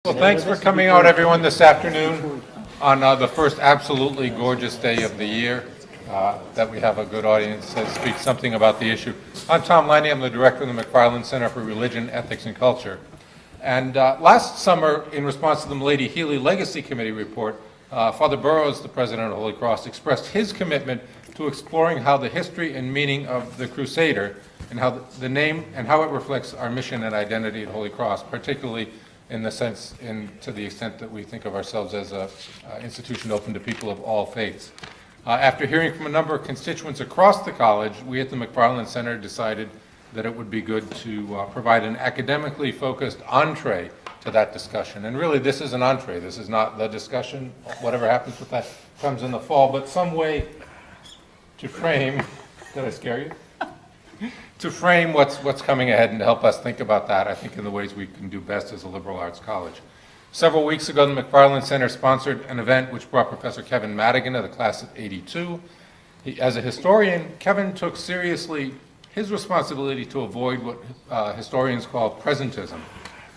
Well, thanks for coming out, everyone, this afternoon on the first absolutely gorgeous day of the year that we have a good audience to speak something about the issue. I'm Tom Laney. I'm the director of the McFarland Center for Religion, Ethics, and Culture. And last summer, in response to the Milady Healy Legacy Committee report, Father Burroughs, the president of Holy Cross, expressed his commitment to exploring how the history and meaning of the Crusader and how the name and how it reflects our mission and identity at Holy Cross, particularly in the sense, to the extent that we think of ourselves as an institution open to people of all faiths. After hearing from a number of constituents across the college, we at the McFarland Center decided that it would be good to provide an academically focused entree to that discussion. And really, this is an entree. This is not the discussion. Whatever happens with that comes in the fall, but some way to frame, did I scare you? To frame what's coming ahead and to help us think about that, I think, in the ways we can do best as a liberal arts college. Several weeks ago, the McFarland Center sponsored an event which brought Professor Kevin Madigan of the class of '82. As a historian, Kevin took seriously his responsibility to avoid what historians call presentism.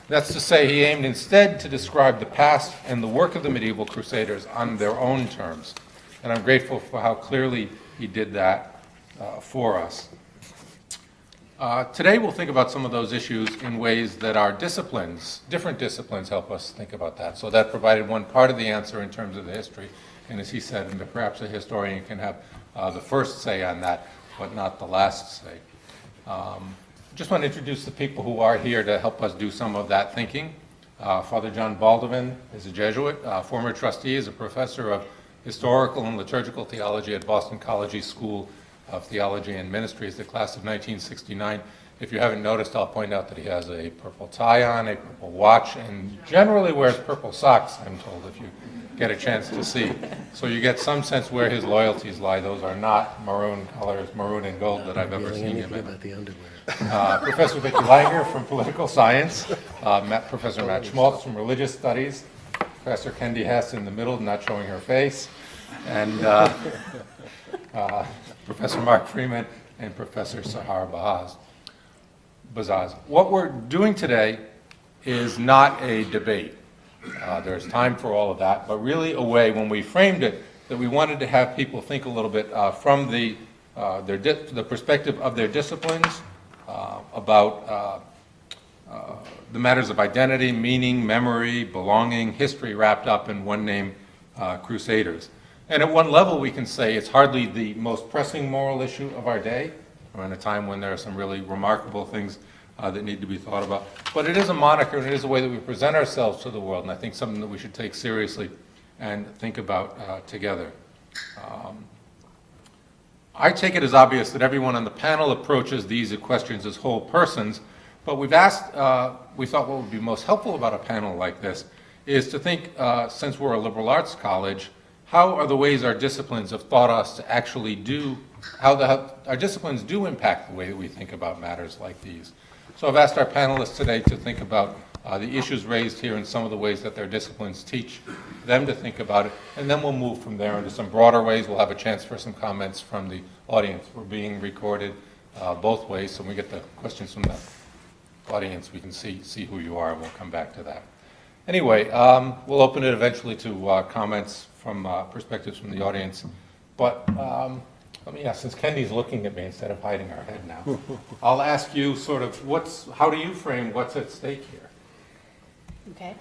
That's to say, he aimed instead to describe the past and the work of the medieval crusaders on their own terms. And I'm grateful for how clearly he did that for us. Today we'll think about some of those issues in ways that our disciplines, different disciplines, help us think about that. So that provided one part of the answer in terms of the history. And as he said, and perhaps a historian can have the first say on that, but not the last say. Just want to introduce the people who are here to help us do some of that thinking. Father John Baldwin is a Jesuit, former trustee, is a professor of historical and liturgical theology at Boston College School of Theology and Ministry. Is the class of 1969. If you haven't noticed, I'll point out that he has a purple tie on, a purple watch, and generally wears purple socks, I'm told, if you get a chance to see. So you get some sense where his loyalties lie. Those are not maroon colors, maroon and gold, that I've ever seen him in. About the underwear. Professor Vicki Langer from Political Science, Professor Matt Schmaltz from Religious Studies, Professor Kendi Hess in the middle, not showing her face, and Professor Mark Freeman and Professor Sahar Bazaz. What we're doing today is not a debate. There's time for all of that, but really a way, when we framed it, that we wanted to have people think a little bit from the perspective of their disciplines about the matters of identity, meaning, memory, belonging, history wrapped up in one name, Crusaders. And at one level, we can say it's hardly the most pressing moral issue of our day. We're in a time when there are some really remarkable things that need to be thought about. But it is a moniker, and it is a way that we present ourselves to the world, and I think something that we should take seriously and think about together. I take it as obvious that everyone on the panel approaches these questions as whole persons, but we thought what would be most helpful about a panel like this is to think, since we're a liberal arts college, how are the ways our disciplines have taught us to actually do, how our disciplines do impact the way that we think about matters like these. So I've asked our panelists today to think about the issues raised here and some of the ways that their disciplines teach them to think about it, and then we'll move from there into some broader ways. We'll have a chance for some comments from the audience. We're being recorded both ways, so when we get the questions from the audience, we can see who you are, and we'll come back to that. Anyway, we'll open it eventually to comments from perspectives from the audience. But let me ask, since Kendi's looking at me instead of hiding her head now, I'll ask you sort of how do you frame what's at stake here? Okay.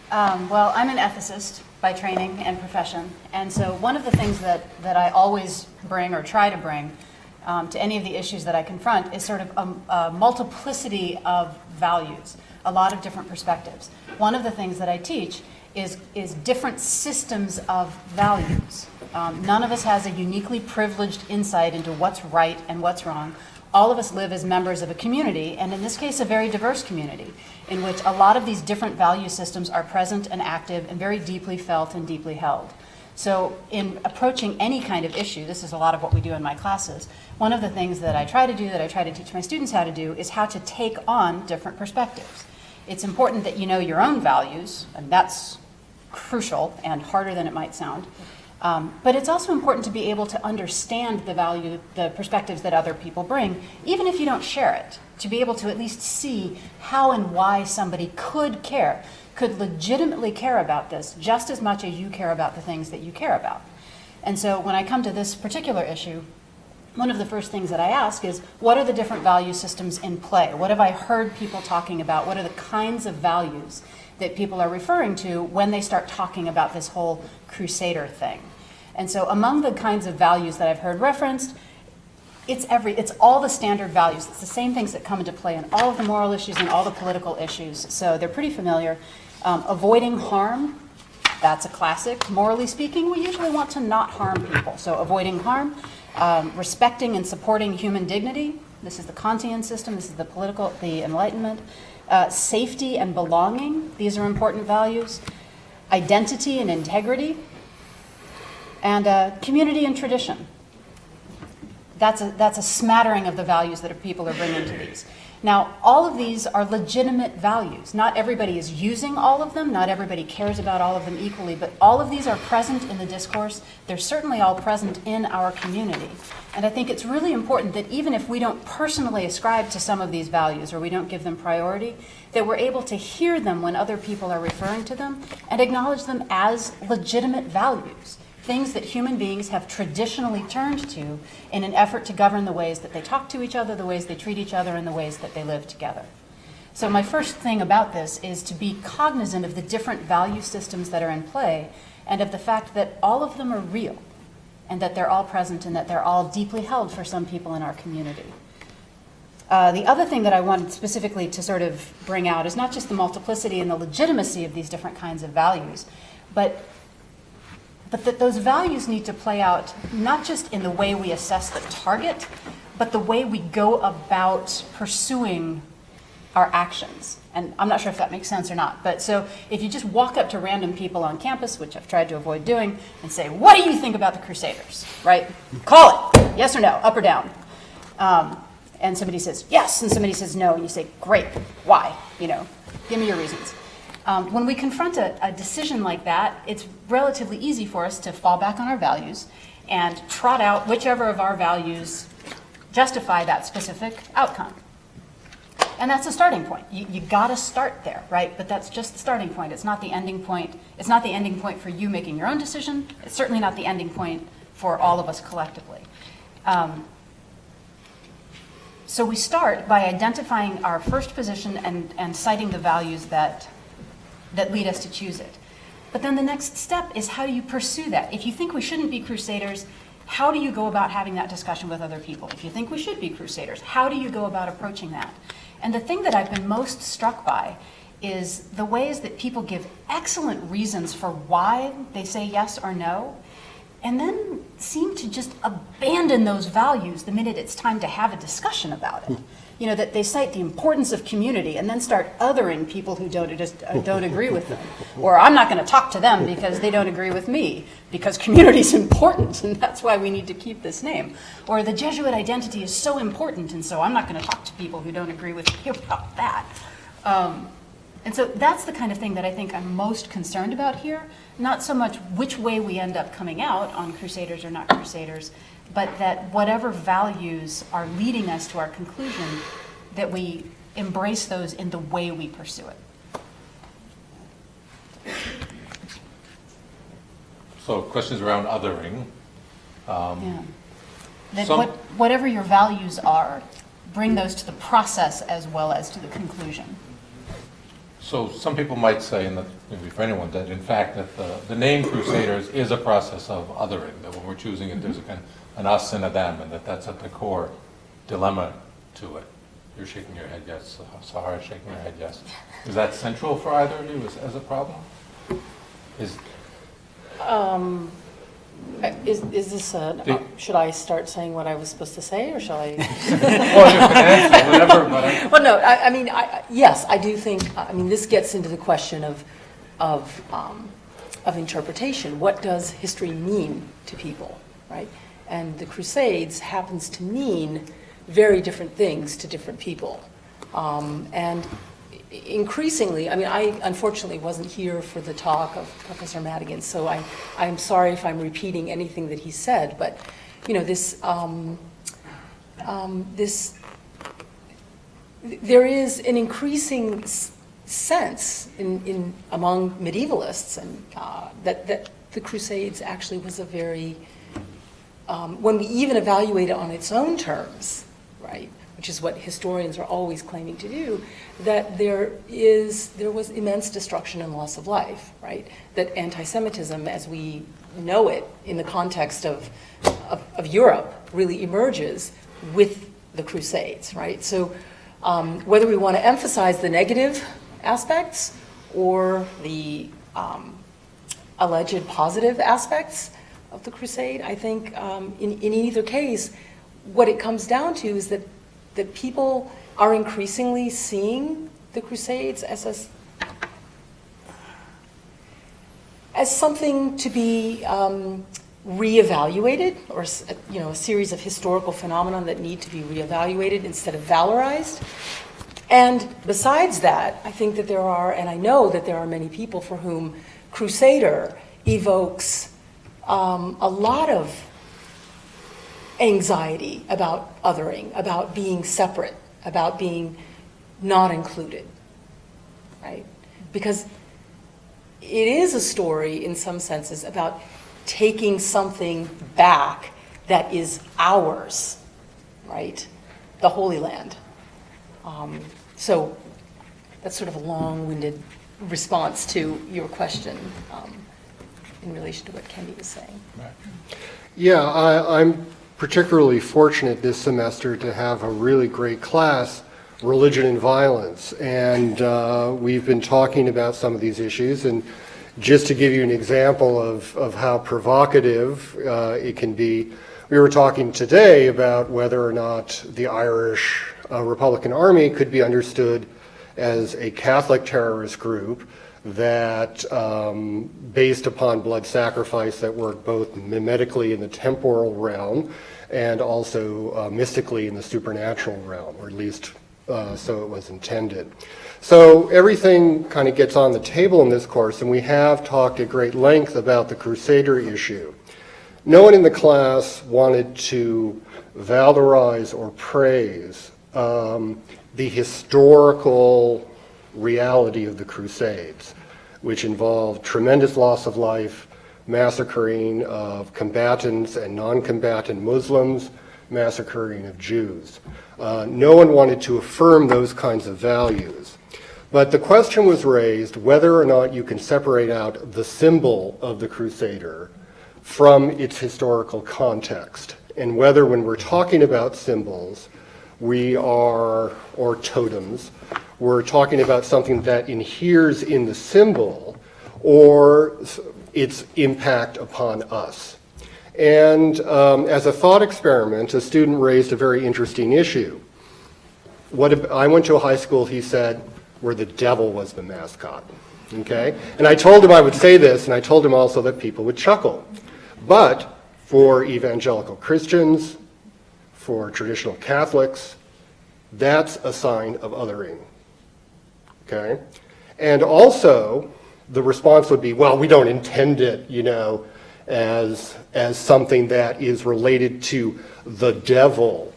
Well, I'm an ethicist by training and profession. And so one of the things that I always bring or try to bring to any of the issues that I confront is sort of a multiplicity of values, a lot of different perspectives. One of the things that I teach is different systems of values. None of us has a uniquely privileged insight into what's right and what's wrong. All of us live as members of a community, and in this case, a very diverse community, in which a lot of these different value systems are present and active and very deeply felt and deeply held. So in approaching any kind of issue, this is a lot of what we do in my classes, one of the things that I try to do, that I try to teach my students how to do, is how to take on different perspectives. It's important that you know your own values, and that's crucial and harder than it might sound. But it's also important to be able to understand the perspectives that other people bring, even if you don't share it, to be able to at least see how and why somebody could care, could legitimately care about this just as much as you care about the things that you care about. And so when I come to this particular issue, one of the first things that I ask is, what are the different value systems in play? What have I heard people talking about? What are the kinds of values that people are referring to when they start talking about this whole crusader thing? And so among the kinds of values that I've heard referenced, it's all the standard values. It's the same things that come into play in all of the moral issues and all the political issues. So they're pretty familiar. Avoiding harm, that's a classic. Morally speaking, we usually want to not harm people. So avoiding harm, respecting and supporting human dignity. This is the Kantian system. This is the Enlightenment. Safety and belonging. These are important values. Identity and integrity. And community and tradition. That's a smattering of the values that people are bringing to these. Now, all of these are legitimate values. Not everybody is using all of them. Not everybody cares about all of them equally. But all of these are present in the discourse. They're certainly all present in our community. And I think it's really important that even if we don't personally ascribe to some of these values or we don't give them priority, that we're able to hear them when other people are referring to them and acknowledge them as legitimate values. Things that human beings have traditionally turned to in an effort to govern the ways that they talk to each other, the ways they treat each other, and the ways that they live together. So my first thing about this is to be cognizant of the different value systems that are in play and of the fact that all of them are real and that they're all present and that they're all deeply held for some people in our community. The other thing that I wanted specifically to sort of bring out is not just the multiplicity and the legitimacy of these different kinds of values, but that those values need to play out not just in the way we assess the target, but the way we go about pursuing our actions. And I'm not sure if that makes sense or not, but so if you just walk up to random people on campus, which I've tried to avoid doing, and say, what do you think about the Crusaders, right? Call it, yes or no, up or down. And somebody says, yes, and somebody says no, and you say, great, why? Give me your reasons. When we confront a decision like that, it's relatively easy for us to fall back on our values and trot out whichever of our values justify that specific outcome. And that's a starting point. You got to start there, right? But that's just the starting point. It's not the ending point. It's not the ending point for you making your own decision. It's certainly not the ending point for all of us collectively. So we start by identifying our first position and citing the values that lead us to choose it. But then the next step is, how do you pursue that? If you think we shouldn't be crusaders, how do you go about having that discussion with other people? If you think we should be crusaders, how do you go about approaching that? And the thing that I've been most struck by is the ways that people give excellent reasons for why they say yes or no, and then seem to just abandon those values the minute it's time to have a discussion about it. That they cite the importance of community and then start othering people who don't agree with them. Or I'm not going to talk to them because they don't agree with me, because community is important and that's why we need to keep this name. Or the Jesuit identity is so important and so I'm not going to talk to people who don't agree with me about that. And so that's the kind of thing that I think I'm most concerned about here. Not so much which way we end up coming out on crusaders or not crusaders, but that whatever values are leading us to our conclusion, that we embrace those in the way we pursue it. So questions around othering. Yeah. That whatever your values are, bring those to the process as well as to the conclusion. So some people might say, and maybe for anyone, that in fact that the name Crusaders is a process of othering, that when we're choosing it, there's a kind of an us and a them, and that's at the core dilemma to it. You're shaking your head yes, Sahara's shaking her head yes. Is that central for either of you as a problem? Is this should I start saying what I was supposed to say, or shall I? Well, you can answer whatever, but Well, no, I mean, yes, I do think, this gets into the question of interpretation. What does history mean to people, right? And the Crusades happens to mean very different things to different people. And increasingly, I unfortunately wasn't here for the talk of Professor Madigan, so I'm sorry if I'm repeating anything that he said, but there is an increasing sense among medievalists, and that the Crusades actually was a very, when we even evaluate it on its own terms, right, which is what historians are always claiming to do, that there was immense destruction and loss of life, right? That anti-Semitism, as we know it in the context of Europe, really emerges with the Crusades, right? So whether we want to emphasize the negative aspects or the alleged positive aspects of the Crusade, I think in either case, what it comes down to is that people are increasingly seeing the Crusades as something to be reevaluated, or a series of historical phenomena that need to be reevaluated instead of valorized. And besides that, I think that there are, and I know that there are many people for whom Crusader evokes a lot of anxiety about othering, about being separate, about being not included, right? Because it is a story, in some senses, about taking something back that is ours, right? The Holy Land. So that's sort of a long-winded response to your question in relation to what Kendi was saying. Right. Yeah, I'm particularly fortunate this semester to have a really great class, Religion and Violence, and we've been talking about some of these issues, and just to give you an example of how provocative it can be, we were talking today about whether or not the Irish Republican Army could be understood as a Catholic terrorist group that, based upon blood sacrifice that worked both mimetically in the temporal realm and also mystically in the supernatural realm, or at least so it was intended. So everything kind of gets on the table in this course, and we have talked at great length about the Crusader issue. No one in the class wanted to valorize or praise the historical reality of the Crusades, which involved tremendous loss of life, massacring of combatants and non-combatant Muslims, massacring of Jews. No one wanted to affirm those kinds of values. But the question was raised whether or not you can separate out the symbol of the Crusader from its historical context, and whether when we're talking about symbols, or totems, we're talking about something that inheres in the symbol or its impact upon us. And as a thought experiment, a student raised a very interesting issue. I went to a high school, he said, where the devil was the mascot, okay? And I told him I would say this, and I told him also that people would chuckle. But for evangelical Christians, for traditional Catholics, that's a sign of othering, okay? And also, the response would be, well, we don't intend it, as something that is related to the devil,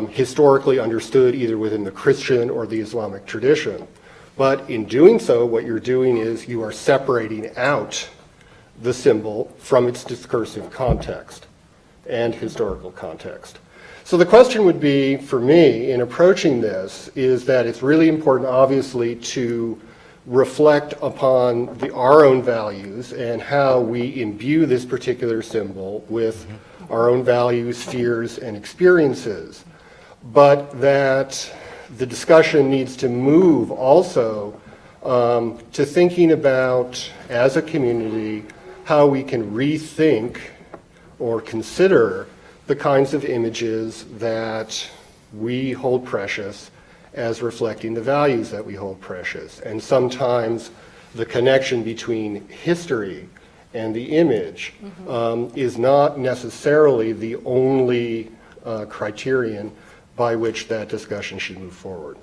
historically understood either within the Christian or the Islamic tradition. But in doing so, what you're doing is you are separating out the symbol from its discursive context and historical context. So the question would be, for me, in approaching this, is that it's really important, obviously, to reflect upon our own values and how we imbue this particular symbol with our own values, fears, and experiences. But that the discussion needs to move also to thinking about, as a community, how we can rethink or consider the kinds of images that we hold precious as reflecting the values that we hold precious. And sometimes the connection between history and the image is not necessarily the only criterion by which that discussion should move forward.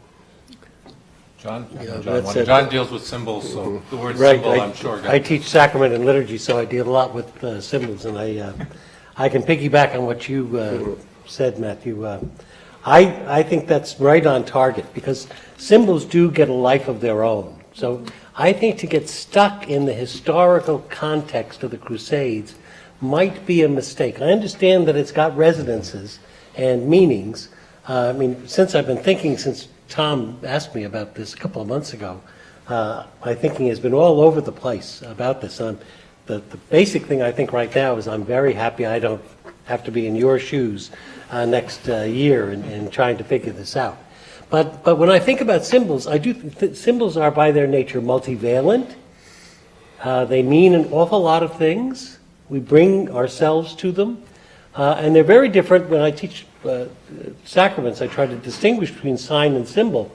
John? that's it. John deals with symbols, so the word Right. symbol, I'm sure. I teach sacrament and liturgy, so I deal a lot with symbols, and I can piggyback on what you said, Matthew. I think that's right on target, because symbols do get a life of their own. So I think to get stuck in the historical context of the Crusades might be a mistake. I understand that it's got resonances and meanings. I mean, since I've been thinking, since Tom asked me about this a couple of months ago, my thinking has been all over the place about this. The basic thing I think right now is I'm very happy I don't have to be in your shoes next year in trying to figure this out. But when I think about symbols, I do symbols are by their nature multivalent. They mean an awful lot of things. We bring ourselves to them. And they're very different. When I teach sacraments, I try to distinguish between sign and symbol.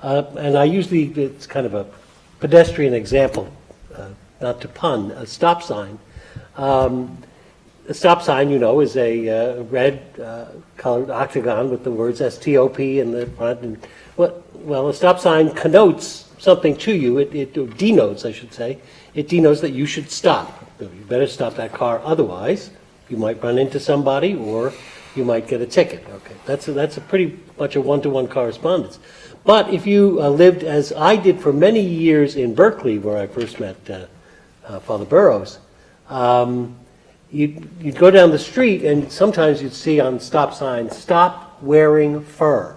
And I usually, it's kind of a pedestrian example, not to pun, a stop sign. A stop sign, you know, is a red colored octagon with the words STOP in the front. And, well, a stop sign connotes something to you. It denotes, I should say. It denotes that you should stop. You better stop that car, otherwise you might run into somebody or you might get a ticket. Okay, that's a pretty much a one-to-one correspondence. But if you lived, as I did for many years in Berkeley, where I first met Father Burroughs, you'd go down the street and sometimes you'd see on stop signs, "Stop wearing fur,"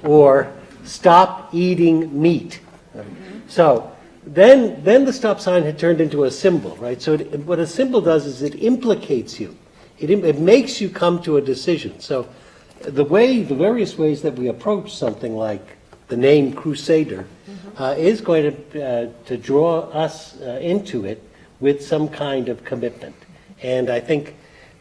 or "Stop eating meat." So then the stop sign had turned into a symbol, right? So what a symbol does is it implicates you. It makes you come to a decision. So the various ways that we approach something like the name Crusader is going to draw us into it with some kind of commitment. And I think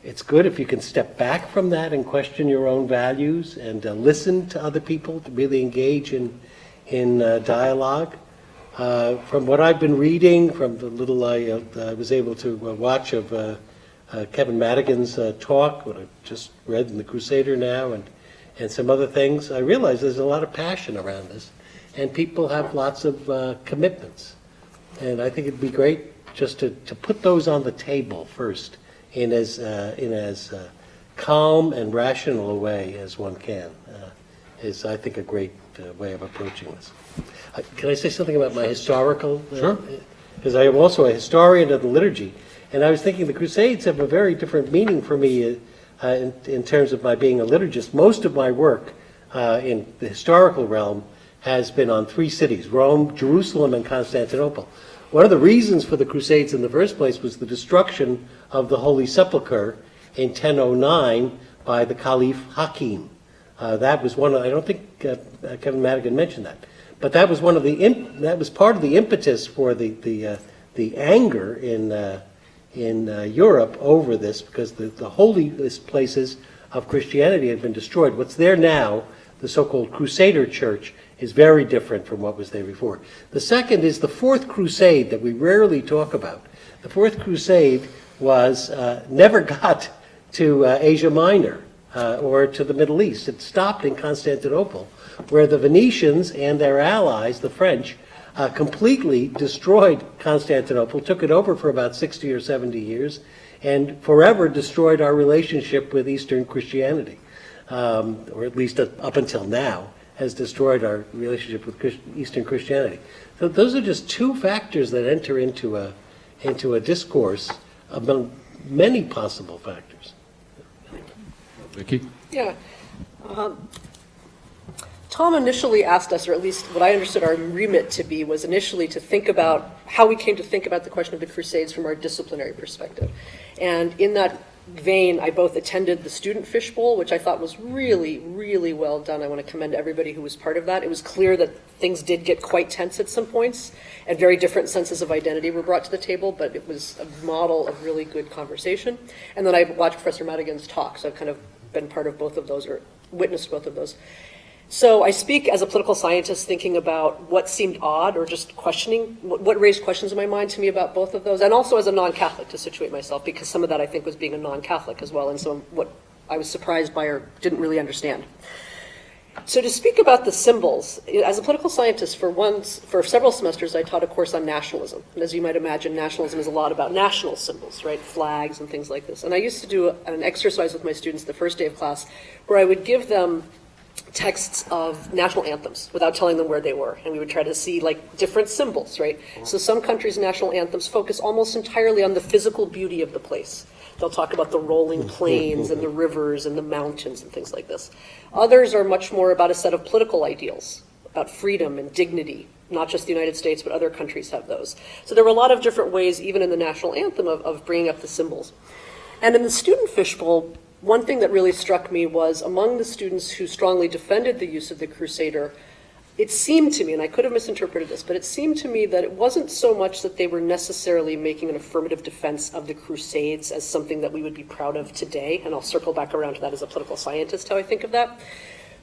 it's good if you can step back from that and question your own values and listen to other people, to really engage in dialogue. From what I've been reading, from the little I was able to watch of Kevin Madigan's talk, what I just read in the Crusader now, and some other things, I realize there's a lot of passion around this, and people have lots of commitments. And I think it'd be great just to put those on the table first in as calm and rational a way as one can, is, I think, a great way of approaching this. Can I say something about my historical? Sure. Because I am also a historian of the liturgy, and I was thinking the Crusades have a very different meaning for me in terms of my being a liturgist. Most of my work in the historical realm has been on three cities: Rome, Jerusalem, and Constantinople. One of the reasons for the Crusades in the first place was the destruction of the Holy Sepulchre in 1009 by the Caliph Hakim. That was one of, I don't think Kevin Madigan mentioned that, but that was one of that was part of the impetus for the anger in Europe over this, because the holiest places of Christianity had been destroyed. What's there now, the so-called Crusader Church, is very different from what was there before. The second is the Fourth Crusade that we rarely talk about. The Fourth Crusade never got to Asia Minor or to the Middle East. It stopped in Constantinople, where the Venetians and their allies, the French, completely destroyed Constantinople, took it over for about 60 or 70 years, and forever destroyed our relationship with Eastern Christianity, or at least up until now, has destroyed our relationship with Eastern Christianity. So those are just two factors that enter into a discourse among many possible factors. Vicki? Yeah. Tom initially asked us, or at least what I understood our remit to be, was initially to think about how we came to think about the question of the Crusades from our disciplinary perspective. And in that vein, I both attended the Student Fishbowl, which I thought was really, really well done. I want to commend everybody who was part of that. It was clear that things did get quite tense at some points, and very different senses of identity were brought to the table, but it was a model of really good conversation. And then I watched Professor Madigan's talk, so I've kind of been part of both of those, or witnessed both of those. So I speak as a political scientist, thinking about what seemed odd, or just questioning, what raised questions in my mind to me about both of those, and also as a non-Catholic, to situate myself, because some of that I think was being a non-Catholic as well, and some what I was surprised by or didn't really understand. So to speak about the symbols, as a political scientist, for several semesters I taught a course on nationalism. And as you might imagine, nationalism is a lot about national symbols, right? Flags and things like this. And I used to do an exercise with my students the first day of class where I would give them texts of national anthems without telling them where they were. And we would try to see like different symbols, right? So some countries' national anthems focus almost entirely on the physical beauty of the place. They'll talk about the rolling plains and the rivers and the mountains and things like this. Others are much more about a set of political ideals, about freedom and dignity. Not just the United States, but other countries have those. So there were a lot of different ways, even in the national anthem, of bringing up the symbols. And in the student fishbowl, one thing that really struck me was among the students who strongly defended the use of the Crusader, it seemed to me, and I could have misinterpreted this, but it seemed to me that it wasn't so much that they were necessarily making an affirmative defense of the Crusades as something that we would be proud of today, and I'll circle back around to that as a political scientist, how I think of that,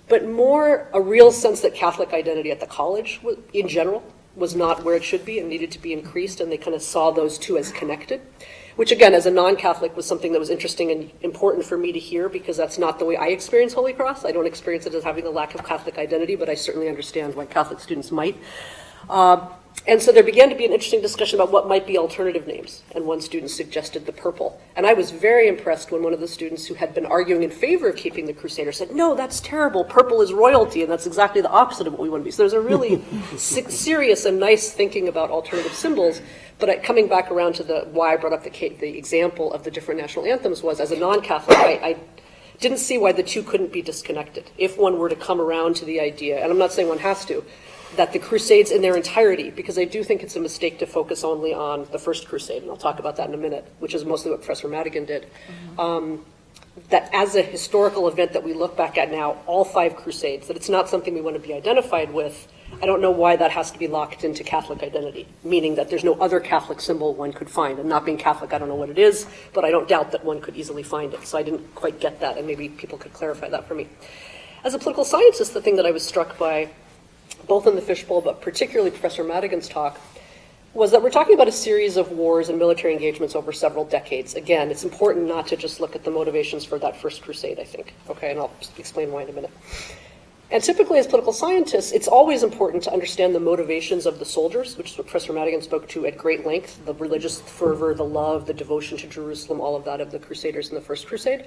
but more a real sense that Catholic identity at the college, in general, was not where it should be and needed to be increased, and they kind of saw those two as connected. Which again, as a non-Catholic, was something that was interesting and important for me to hear because that's not the way I experience Holy Cross. I don't experience it as having a lack of Catholic identity, but I certainly understand why Catholic students might. And so there began to be an interesting discussion about what might be alternative names. And one student suggested the purple. And I was very impressed when one of the students who had been arguing in favor of keeping the Crusader said, no, that's terrible. Purple is royalty. And that's exactly the opposite of what we want to be. So there's a really serious and nice thinking about alternative symbols. But coming back around to why I brought up the example of the different national anthems was, as a non-Catholic, I didn't see why the two couldn't be disconnected. If one were to come around to the idea, and I'm not saying one has to, that the Crusades in their entirety, because I do think it's a mistake to focus only on the First Crusade, and I'll talk about that in a minute, which is mostly what Professor Madigan did, that as a historical event that we look back at now, all 5 Crusades, that it's not something we want to be identified with. I don't know why that has to be locked into Catholic identity, meaning that there's no other Catholic symbol one could find. And not being Catholic, I don't know what it is, but I don't doubt that one could easily find it. So I didn't quite get that, and maybe people could clarify that for me. As a political scientist, the thing that I was struck by, both in the fishbowl, but particularly Professor Madigan's talk, was that we're talking about a series of wars and military engagements over several decades. Again, it's important not to just look at the motivations for that First Crusade, I think. Okay, and I'll explain why in a minute. And typically as political scientists, it's always important to understand the motivations of the soldiers, which is what Professor Madigan spoke to at great length, the religious fervor, the love, the devotion to Jerusalem, all of that of the Crusaders in the First Crusade.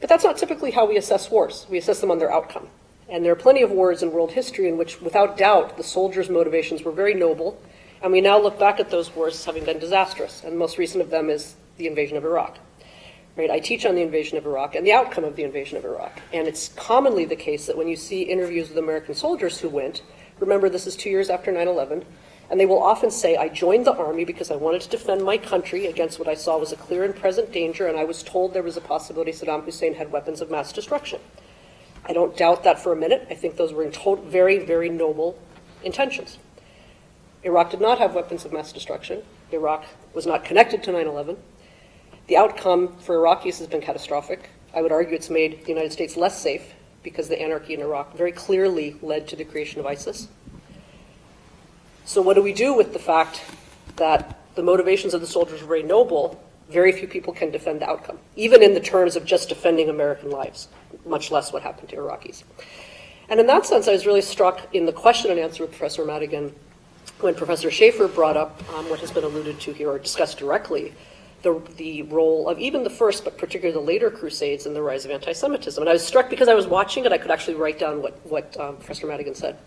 But that's not typically how we assess wars. We assess them on their outcome. And there are plenty of wars in world history in which, without doubt, the soldiers' motivations were very noble, and we now look back at those wars as having been disastrous, and the most recent of them is the invasion of Iraq. Right? I teach on the invasion of Iraq and the outcome of the invasion of Iraq, and it's commonly the case that when you see interviews with American soldiers who went, remember this is 2 years after 9/11, and they will often say, I joined the army because I wanted to defend my country against what I saw was a clear and present danger, and I was told there was a possibility Saddam Hussein had weapons of mass destruction. I don't doubt that for a minute. I think those were very, very noble intentions. Iraq did not have weapons of mass destruction. Iraq was not connected to 9/11. The outcome for Iraqis has been catastrophic. I would argue it's made the United States less safe because the anarchy in Iraq very clearly led to the creation of ISIS. So what do we do with the fact that the motivations of the soldiers were very noble? Very few people can defend the outcome, even in the terms of just defending American lives, much less what happened to Iraqis. And in that sense, I was really struck in the question and answer with Professor Madigan when Professor Schaefer brought up what has been alluded to here or discussed directly, the role of even the first, but particularly the later Crusades in the rise of anti-Semitism. And I was struck because I was watching it, I could actually write down what Professor Madigan said.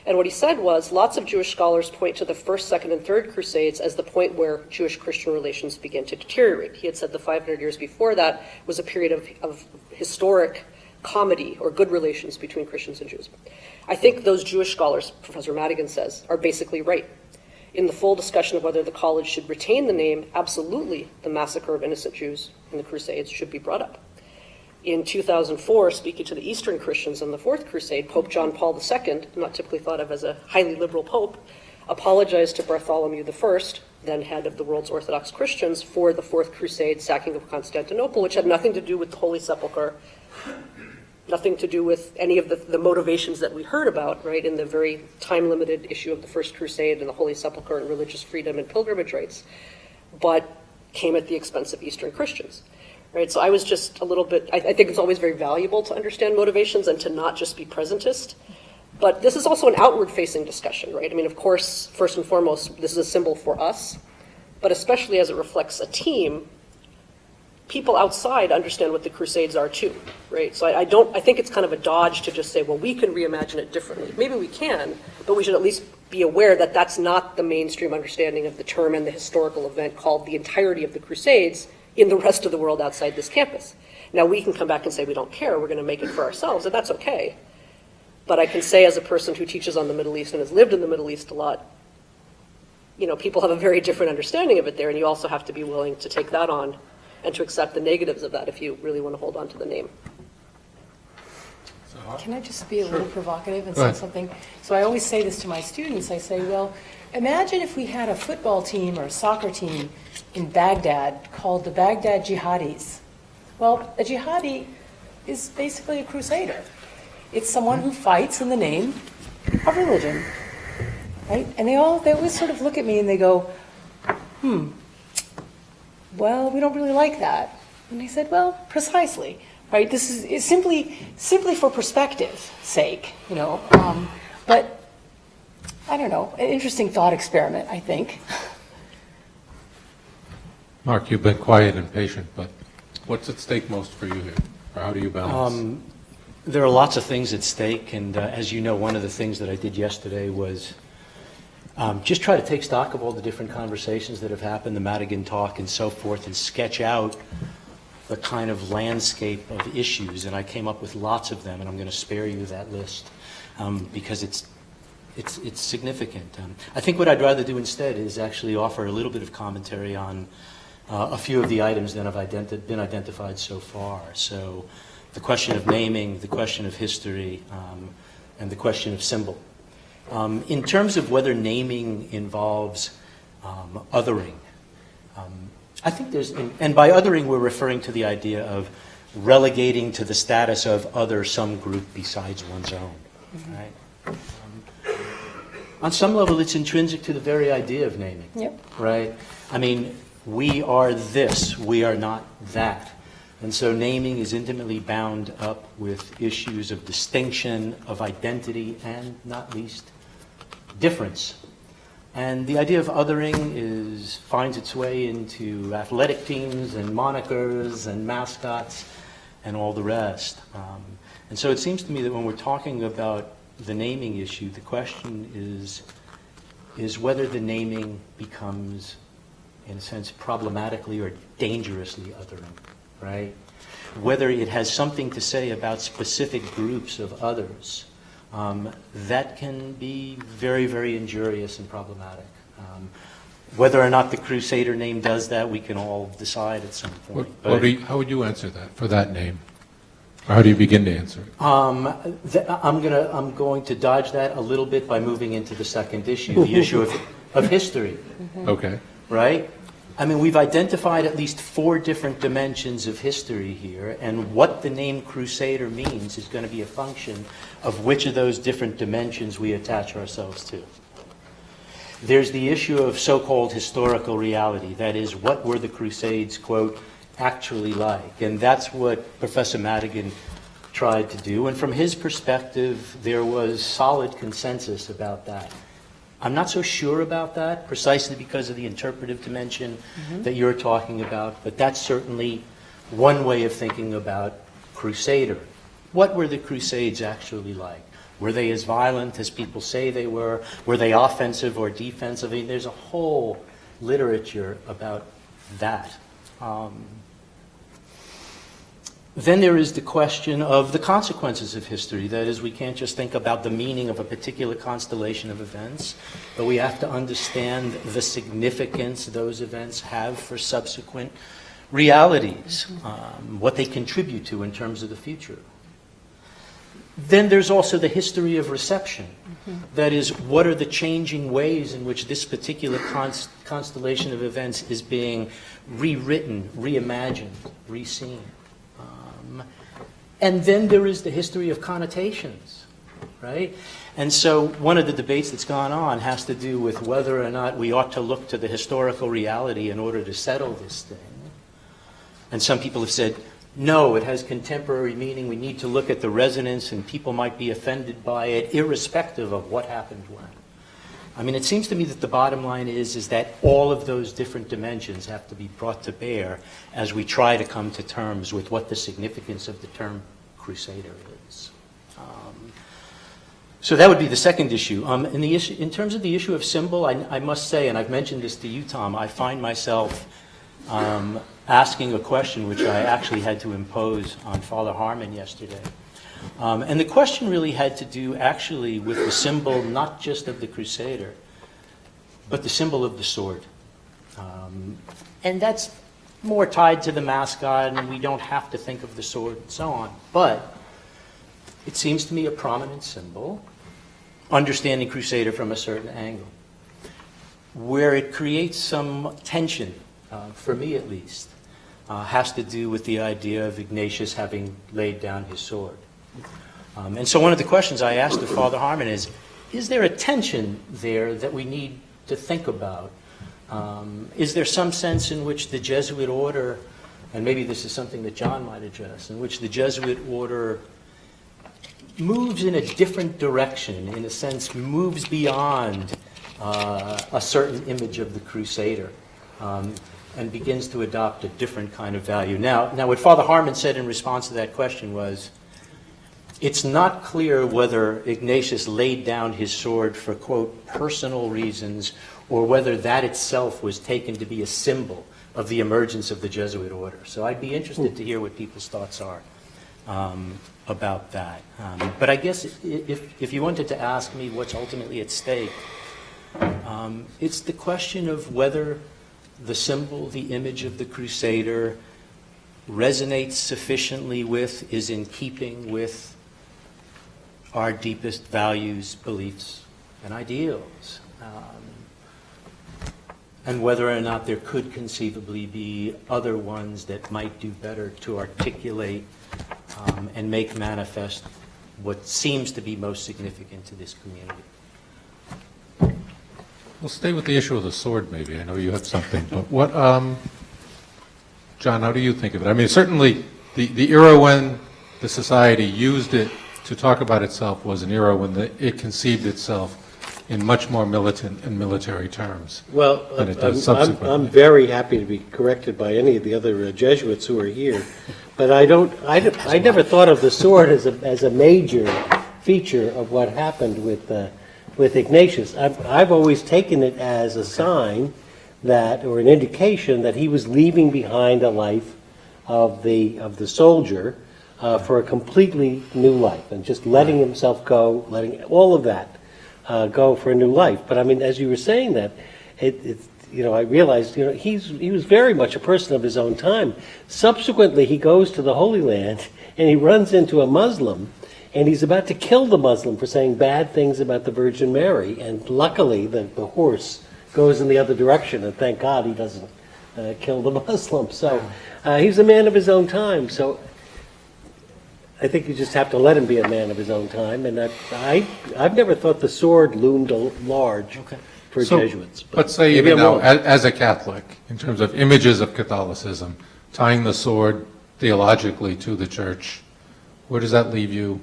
And what he said was, lots of Jewish scholars point to the First, Second, and Third Crusades as the point where Jewish-Christian relations began to deteriorate. He had said the 500 years before that was a period of historic comedy or good relations between Christians and Jews. I think those Jewish scholars, Professor Madigan says, are basically right. In the full discussion of whether the college should retain the name, absolutely the massacre of innocent Jews in the Crusades should be brought up. In 2004, speaking to the Eastern Christians in the Fourth Crusade, Pope John Paul II, not typically thought of as a highly liberal pope, apologized to Bartholomew I, then head of the world's Orthodox Christians, for the Fourth Crusade sacking of Constantinople, which had nothing to do with the Holy Sepulchre, nothing to do with any of the motivations that we heard about, right, in the very time-limited issue of the First Crusade and the Holy Sepulchre and religious freedom and pilgrimage rights, but came at the expense of Eastern Christians, right? So I was just a little bit, I think it's always very valuable to understand motivations and to not just be presentist, but this is also an outward-facing discussion, right? I mean, of course, first and foremost, this is a symbol for us, but especially as it reflects a team, people outside understand what the Crusades are too, right? So I think it's kind of a dodge to just say, well, we can reimagine it differently. Maybe we can, but we should at least be aware that that's not the mainstream understanding of the term and the historical event called the entirety of the Crusades in the rest of the world outside this campus. Now, we can come back and say we don't care, we're going to make it for ourselves, and that's okay. But I can say, as a person who teaches on the Middle East and has lived in the Middle East a lot, you know, people have a very different understanding of it there, and you also have to be willing to take that on and to accept the negatives of that if you really want to hold on to the name. Can I just be a little provocative and Go say ahead. something? So I always say this to my students. I say, well, imagine if we had a football team or a soccer team in Baghdad called the Baghdad Jihadis. Well, a jihadi is basically a crusader. It's someone who fights in the name of religion, right? And they always sort of look at me and they go, well, we don't really like that. And I said, well, precisely, right? This is simply for perspective's sake, you know. But I don't know, an interesting thought experiment, I think. Mark, you've been quiet and patient, but what's at stake most for you here? Or how do you balance? There are lots of things at stake, and as you know, one of the things that I did yesterday was just try to take stock of all the different conversations that have happened, the Madigan talk and so forth, and sketch out the kind of landscape of issues. And I came up with lots of them, and I'm going to spare you that list because it's significant. I think what I'd rather do instead is actually offer a little bit of commentary on a few of the items that have been identified so far. So the question of naming, the question of history, and the question of symbol. In terms of whether naming involves othering, I think there's, and by othering we're referring to the idea of relegating to the status of other some group besides one's own, right? On some level, it's intrinsic to the very idea of naming, right? I mean, we are this, we are not that. And so naming is intimately bound up with issues of distinction, of identity, and not least, difference. And the idea of othering finds its way into athletic teams and monikers and mascots and all the rest. And so it seems to me that when we're talking about the naming issue, the question is whether the naming becomes, in a sense, problematically or dangerously othering, right? Whether it has something to say about specific groups of others, that can be very, very injurious and problematic. Whether or not the Crusader name does that, we can all decide at some point. How would you answer that, for that name? Or how do you begin to answer it? I'm going to dodge that a little bit by moving into the second issue, the issue of history. Okay. Right? I mean, we've identified at least 4 different dimensions of history here, and what the name Crusader means is going to be a function of which of those different dimensions we attach ourselves to. There's the issue of so-called historical reality, that is, what were the Crusades, quote, actually like? And that's what Professor Madigan tried to do, and from his perspective, there was solid consensus about that. I'm not so sure about that, precisely because of the interpretive dimension that you're talking about, but that's certainly one way of thinking about Crusader. What were the Crusades actually like? Were they as violent as people say they were? Were they offensive or defensive? I mean, there's a whole literature about that. Then there is the question of the consequences of history. That is, we can't just think about the meaning of a particular constellation of events, but we have to understand the significance those events have for subsequent realities, what they contribute to in terms of the future. Then there's also the history of reception. That is, what are the changing ways in which this particular constellation of events is being rewritten, reimagined, reseen. And then there is the history of connotations, right? And so one of the debates that's gone on has to do with whether or not we ought to look to the historical reality in order to settle this thing. And some people have said, no, it has contemporary meaning. We need to look at the resonance, and people might be offended by it, irrespective of what happened when. I mean, it seems to me that the bottom line is that all of those different dimensions have to be brought to bear as we try to come to terms with what the significance of the term crusader is. So that would be the second issue. In terms of the issue of symbol, I must say, and I've mentioned this to you, Tom, I find myself asking a question which I actually had to impose on Father Harmon yesterday. And the question really had to do actually with the symbol not just of the crusader, but the symbol of the sword. And that's more tied to the mascot, and we don't have to think of the sword and so on. But it seems to me a prominent symbol, understanding crusader from a certain angle. Where it creates some tension, for me at least, has to do with the idea of Ignatius having laid down his sword. And so one of the questions I asked of Father Harmon is there a tension there that we need to think about? Is there some sense in which the Jesuit order, and maybe this is something that John might address, in which the Jesuit order moves in a different direction, in a sense moves beyond a certain image of the crusader, and begins to adopt a different kind of value. Now what Father Harmon said in response to that question was, it's not clear whether Ignatius laid down his sword for, quote, personal reasons, or whether that itself was taken to be a symbol of the emergence of the Jesuit order. So I'd be interested to hear what people's thoughts are about that. But I guess if you wanted to ask me what's ultimately at stake, it's the question of whether the symbol, the image of the crusader, resonates sufficiently with, is in keeping with our deepest values, beliefs, and ideals. And whether or not there could conceivably be other ones that might do better to articulate and make manifest what seems to be most significant to this community. We'll stay with the issue of the sword, maybe. I know you have something, but what, John, how do you think of it? I mean, certainly the era when the society used it to talk about itself was an era when it conceived itself in much more militant and military terms. Well, than it does subsequently. I'm very happy to be corrected by any of the other Jesuits who are here, but I never thought of the sword as a major feature of what happened with Ignatius. I've always taken it as a sign that, or an indication that he was leaving behind a life of the soldier for a completely new life, and just letting himself go, letting all of that go for a new life. But I mean, as you were saying that, I realized, he was very much a person of his own time. Subsequently, he goes to the Holy Land and he runs into a Muslim, and he's about to kill the Muslim for saying bad things about the Virgin Mary. And luckily, the horse goes in the other direction, and thank God he doesn't kill the Muslim. So he's a man of his own time. So I think you just have to let him be a man of his own time. And I've never thought the sword loomed large for Jesuits. But let's say even now, as a Catholic, in terms of images of Catholicism, tying the sword theologically to the church, where does that leave you?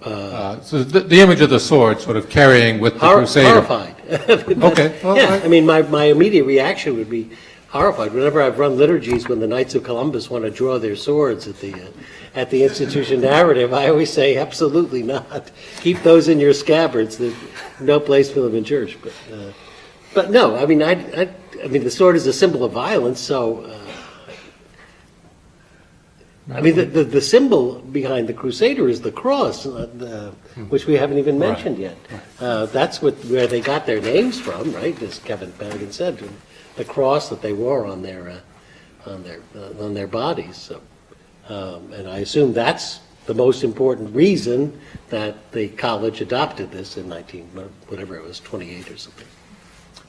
So the image of the sword sort of carrying with the crusader. Horrified. Okay. Well, Yeah, I mean, my immediate reaction would be horrified. Whenever I've run liturgies when the Knights of Columbus want to draw their swords at the institution narrative, I always say, absolutely not. Keep those in your scabbards. There's no place for them in church. But no, I mean, I mean, the sword is a symbol of violence, so. I mean, the symbol behind the Crusader is the cross, which we haven't even mentioned yet. That's where they got their names from, right? As Kevin Bannigan said, the cross that they wore on their bodies. So, and I assume that's the most important reason that the college adopted this in 28 or something.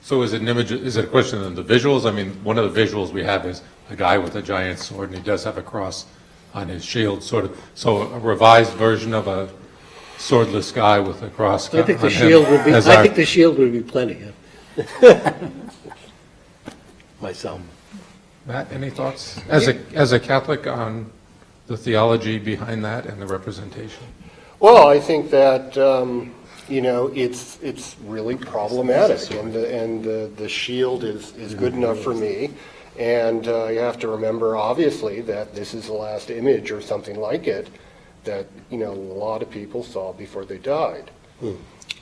So is it an image? Is it a question of the visuals? I mean, one of the visuals we have is a guy with a giant sword, and he does have a cross on his shield, sort of. So a revised version of a swordless guy with a cross. I think the shield would be. I think the shield would be plenty. Yeah. Myself. Matt, any thoughts as a Catholic on the theology behind that and the representation? Well, I think that it's really problematic, and the shield is good enough for me. And you have to remember, obviously, that this is the last image or something like it that a lot of people saw before they died.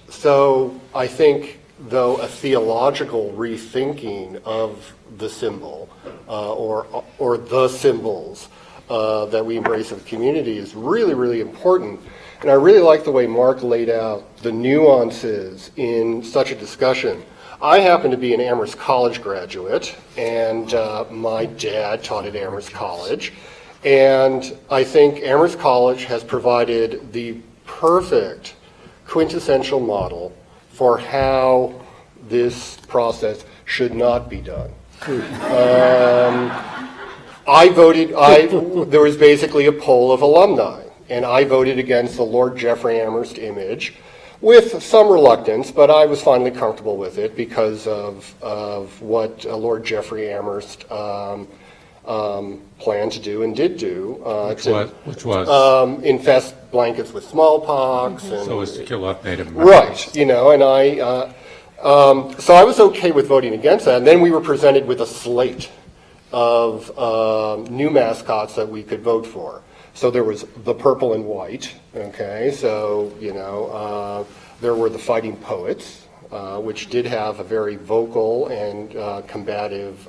So I think, though, a theological rethinking of the symbol or the symbols that we embrace as a community is really, really important. And I really like the way Mark laid out the nuances in such a discussion. I happen to be an Amherst College graduate, and my dad taught at Amherst College. And I think Amherst College has provided the perfect quintessential model for how this process should not be done. There was basically a poll of alumni, and I voted against the Lord Jeffrey Amherst image with some reluctance, but I was finally comfortable with it because of what Lord Jeffrey Amherst planned to do and did do. Which was? Infest blankets with smallpox. And, So as to kill off Native Americans. right, and so I was okay with voting against that. And then we were presented with a slate of new mascots that we could vote for. So there was the purple and white, okay? So, there were the Fighting Poets, which did have a very vocal and combative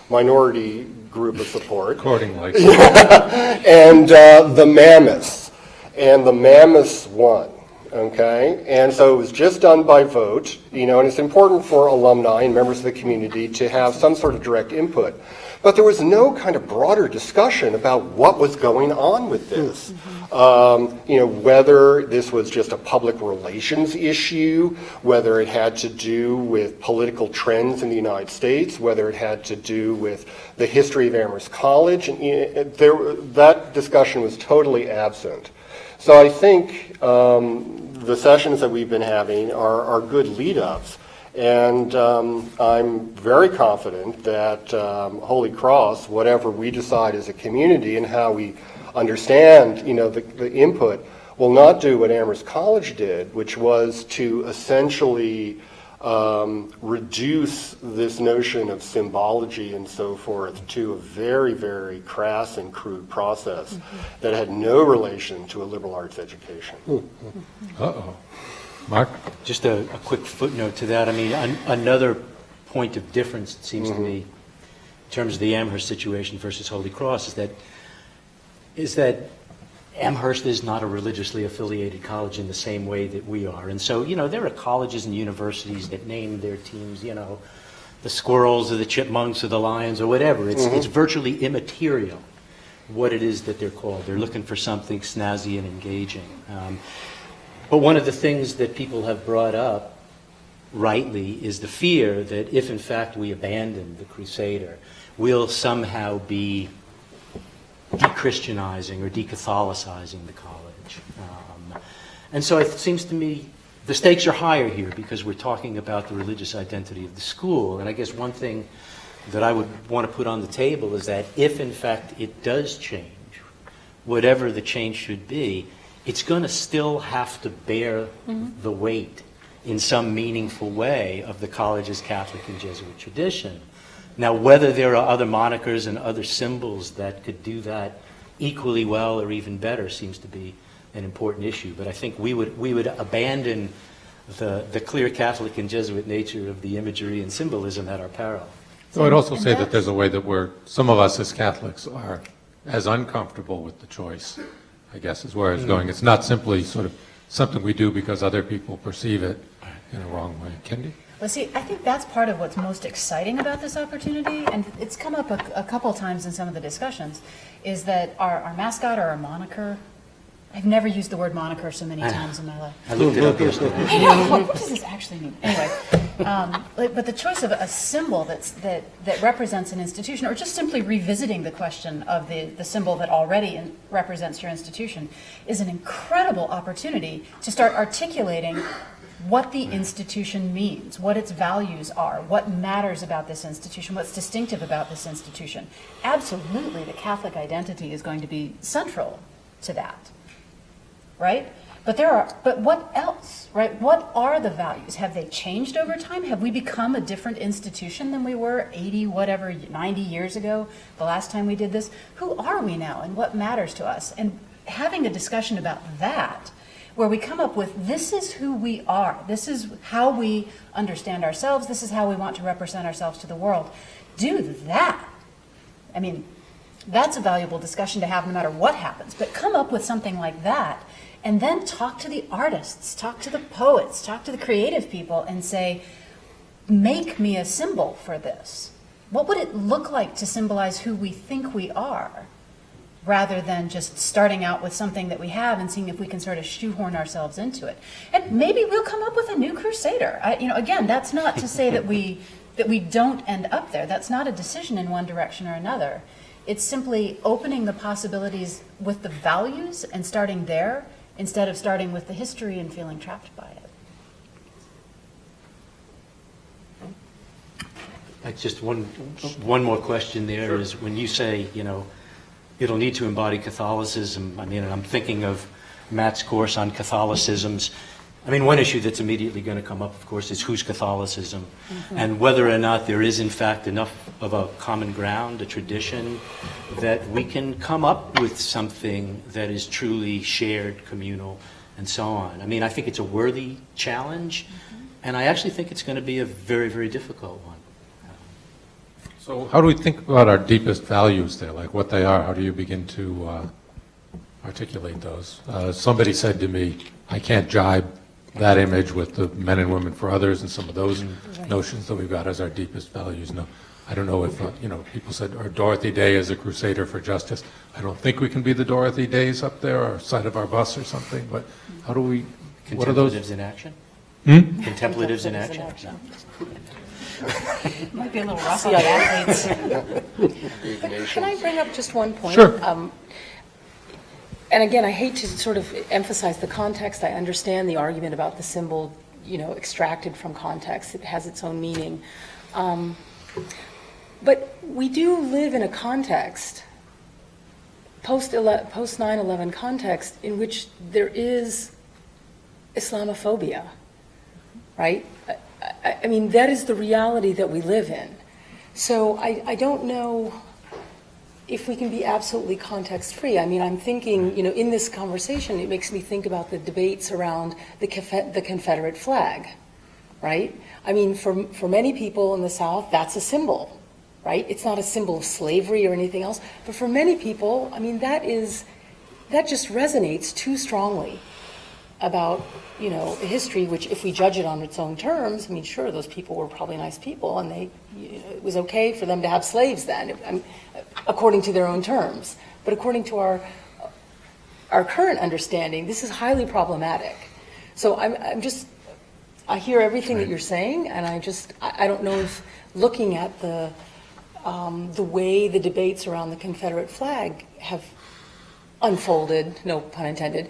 minority group of support. Accordingly. And the Mammoths. And the Mammoths won, okay? And so it was just done by vote, and it's important for alumni and members of the community to have some sort of direct input. But there was no kind of broader discussion about what was going on with this. Whether this was just a public relations issue, whether it had to do with political trends in the United States, whether it had to do with the history of Amherst College. And that discussion was totally absent. So I think the sessions that we've been having are good lead-ups. And I'm very confident that Holy Cross, whatever we decide as a community and how we understand, the input, will not do what Amherst College did, which was to essentially reduce this notion of symbology and so forth to a very, very crass and crude process that had no relation to a liberal arts education. Uh-oh. Mark? Just a quick footnote to that. I mean, another point of difference, it seems to me, in terms of the Amherst situation versus Holy Cross, is that Amherst is not a religiously affiliated college in the same way that we are. And so, there are colleges and universities that name their teams, the Squirrels or the Chipmunks or the Lions or whatever. It's virtually immaterial what it is that they're called. They're looking for something snazzy and engaging. But one of the things that people have brought up, rightly, is the fear that if, in fact, we abandon the Crusader, we'll somehow be de-Christianizing or de-Catholicizing the college. And so it seems to me the stakes are higher here because we're talking about the religious identity of the school. And I guess one thing that I would want to put on the table is that if, in fact, it does change, whatever the change should be, it's going to still have to bear the weight in some meaningful way of the college's Catholic and Jesuit tradition. Now, whether there are other monikers and other symbols that could do that equally well or even better seems to be an important issue. But I think we would abandon the clear Catholic and Jesuit nature of the imagery and symbolism at our peril. So I'd also say that there's a way that some of us as Catholics are as uncomfortable with the choice, I guess, is where it's going. It's not simply sort of something we do because other people perceive it in a wrong way. Kendi? Well, see, I think that's part of what's most exciting about this opportunity, and it's come up a couple times in some of the discussions, is that our mascot or our moniker, I've never used the word moniker so many times in my life. I looked it up yesterday. I know, what does this actually mean? Anyway, but the choice of a symbol that represents an institution, or just simply revisiting the question of the symbol that already represents your institution, is an incredible opportunity to start articulating what the institution means, what its values are, what matters about this institution, what's distinctive about this institution. Absolutely, the Catholic identity is going to be central to that, right? But what else, right? What are the values? Have they changed over time? Have we become a different institution than we were 80, whatever, 90 years ago, the last time we did this? Who are we now and what matters to us? And having a discussion about that, where we come up with, this is who we are, this is how we understand ourselves, this is how we want to represent ourselves to the world. Do that. I mean, that's a valuable discussion to have no matter what happens, but come up with something like that. And then talk to the artists, talk to the poets, talk to the creative people and say, make me a symbol for this. What would it look like to symbolize who we think we are, rather than just starting out with something that we have and seeing if we can sort of shoehorn ourselves into it. And maybe we'll come up with a new Crusader. Again, that's not to say that we don't end up there. That's not a decision in one direction or another. It's simply opening the possibilities with the values and starting there, instead of starting with the history and feeling trapped by it. Like just one more question there is when you say, it'll need to embody Catholicism, and I'm thinking of Matt's course on Catholicisms. One issue that's immediately going to come up, of course, is who's Catholicism, and whether or not there is, in fact, enough of a common ground, a tradition, that we can come up with something that is truly shared, communal, and so on. I think it's a worthy challenge, and I actually think it's going to be a very, very difficult one. So how do we think about our deepest values there, like what they are? How do you begin to articulate those? Somebody said to me, I can't jibe that image with the men and women for others and some of those notions that we've got as our deepest values. No, I don't know if, people said, or Dorothy Day is a crusader for justice. I don't think we can be the Dorothy Days up there or side of our bus or something, but how do we, what are those? Contemplatives in action? Contemplatives in action? Might be a little rough on the athletes. But can I bring up just one point? Sure. And again, I hate to sort of emphasize the context. I understand the argument about the symbol, extracted from context. It has its own meaning. But we do live in a context, post 9/11 context, in which there is Islamophobia, right? That is the reality that we live in. So I don't know if we can be absolutely context-free. I'm thinking, in this conversation, it makes me think about the debates around the Confederate flag, right? For many people in the South, that's a symbol, right? It's not a symbol of slavery or anything else, but for many people, that just resonates too strongly about, a history which, if we judge it on its own terms, sure, those people were probably nice people, and it was okay for them to have slaves then, according to their own terms. But according to our current understanding, this is highly problematic. So I hear everything that you're saying, and I don't know if looking at the way the debates around the Confederate flag have unfolded, no pun intended,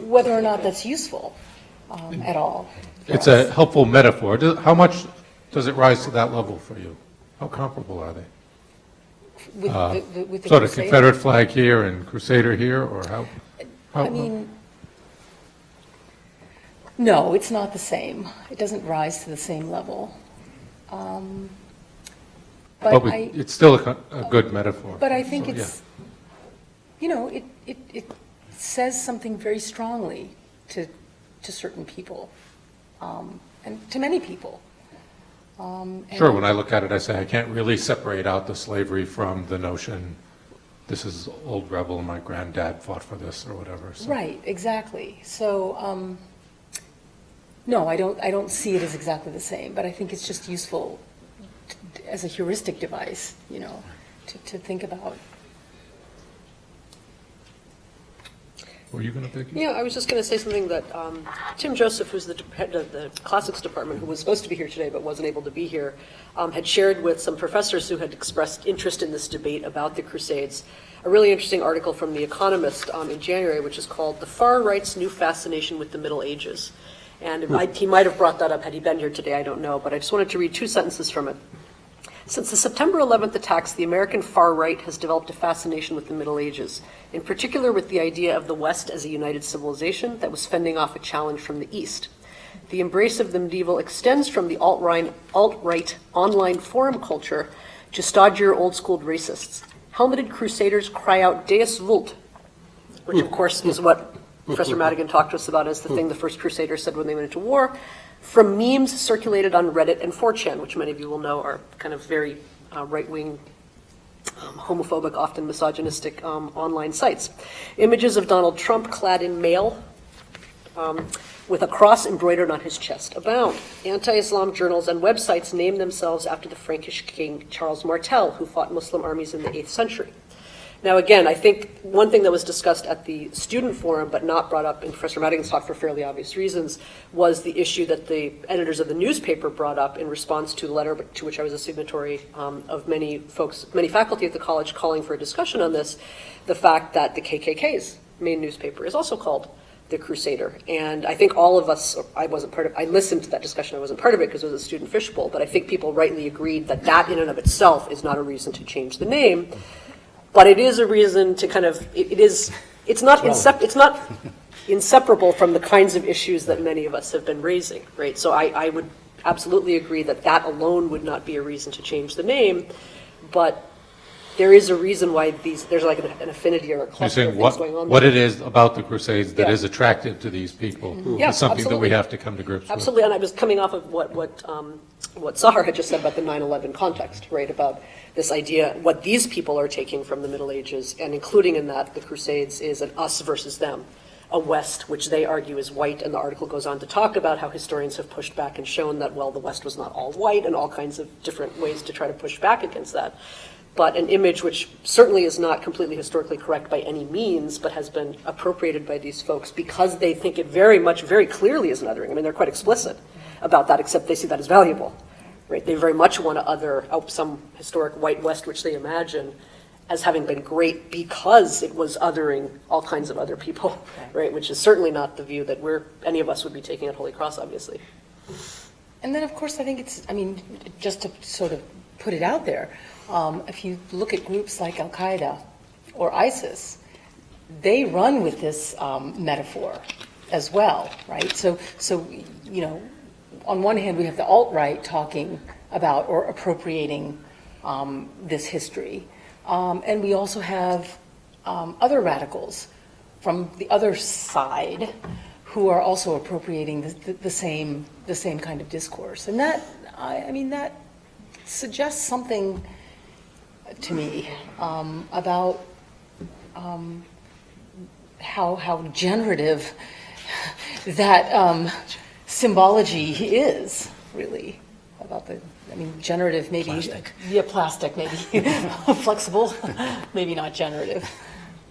whether or not that's useful at all. It's a helpful metaphor. How much does it rise to that level for you? How comparable are they? With the Sort of Crusader? Confederate flag here and Crusader here, or how? No, it's not the same. It doesn't rise to the same level. But it's still a good metaphor. But I think So, it's, it says something very strongly to certain people, and to many people. Sure, when I look at it, I say I can't really separate out the slavery from the notion, this is old rebel and my granddad fought for this or whatever. So. Right, exactly. So, no, I don't see it as exactly the same, but I think it's just useful as a heuristic device, to think about. Were you going to pick? Yeah, I was just going to say something that Tim Joseph, who's the head of the classics department, who was supposed to be here today but wasn't able to be here, had shared with some professors who had expressed interest in this debate about the Crusades a really interesting article from The Economist in January, which is called "The Far Right's New Fascination with the Middle Ages." And he might have brought that up had he been here today, I don't know, but I just wanted to read two sentences from it. Since the September 11th attacks, the American far right has developed a fascination with the Middle Ages, in particular with the idea of the West as a united civilization that was fending off a challenge from the East. The embrace of the medieval extends from the alt-right online forum culture to stodgier old-school racists. Helmeted crusaders cry out Deus Vult, which of course is what Professor Madigan talked to us about as the thing the first crusaders said when they went into war, from memes circulated on Reddit and 4chan, which many of you will know are kind of very right-wing, homophobic, often misogynistic online sites. Images of Donald Trump clad in mail with a cross embroidered on his chest abound. Anti-Islam journals and websites name themselves after the Frankish king Charles Martel, who fought Muslim armies in the 8th century. Now, again, I think one thing that was discussed at the student forum, but not brought up in Professor Madigan's talk for fairly obvious reasons, was the issue that the editors of the newspaper brought up in response to a letter to which I was a signatory of many faculty at the college calling for a discussion on this, the fact that the KKK's main newspaper is also called The Crusader. And I think all of us, I listened to that discussion, I wasn't part of it because it was a student fishbowl, but I think people rightly agreed that that in and of itself is not a reason to change the name. But it is a reason to kind of, it's not inseparable from the kinds of issues that many of us have been raising, right? So I would absolutely agree that that alone would not be a reason to change the name, but there is a reason why there's like an affinity or a cluster of things going on. What it is about the Crusades that Yeah. is attractive to these people Yeah, is something that we absolutely. have to come to grips with. Absolutely, and I was coming off of what Sahar had just said about the 9/11 context, right? About this idea, what these people are taking from the Middle Ages, and including in that the Crusades is an us versus them, a West which they argue is white, and the article goes on to talk about how historians have pushed back and shown that, well, the West was not all white, and all kinds of different ways to try to push back against that. But an image which certainly is not completely historically correct by any means, but has been appropriated by these folks because they think it very clearly is an othering. I mean, they're quite explicit about that, except they see that as valuable, right? They very much want to other some historic white West, which they imagine as having been great because it was othering all kinds of other people, right? Which is certainly not the view that any of us would be taking at Holy Cross, obviously. And then, of course, I think just to sort of put it out there, if you look at groups like Al-Qaeda or ISIS, they run with this metaphor as well, right? So on one hand, we have the alt-right talking about or appropriating this history, and we also have other radicals from the other side who are also appropriating the same kind of discourse, and that that suggests something to me about how generative that symbology is, really, about generative maybe. Plastic. Yeah, plastic maybe. Flexible, maybe not generative.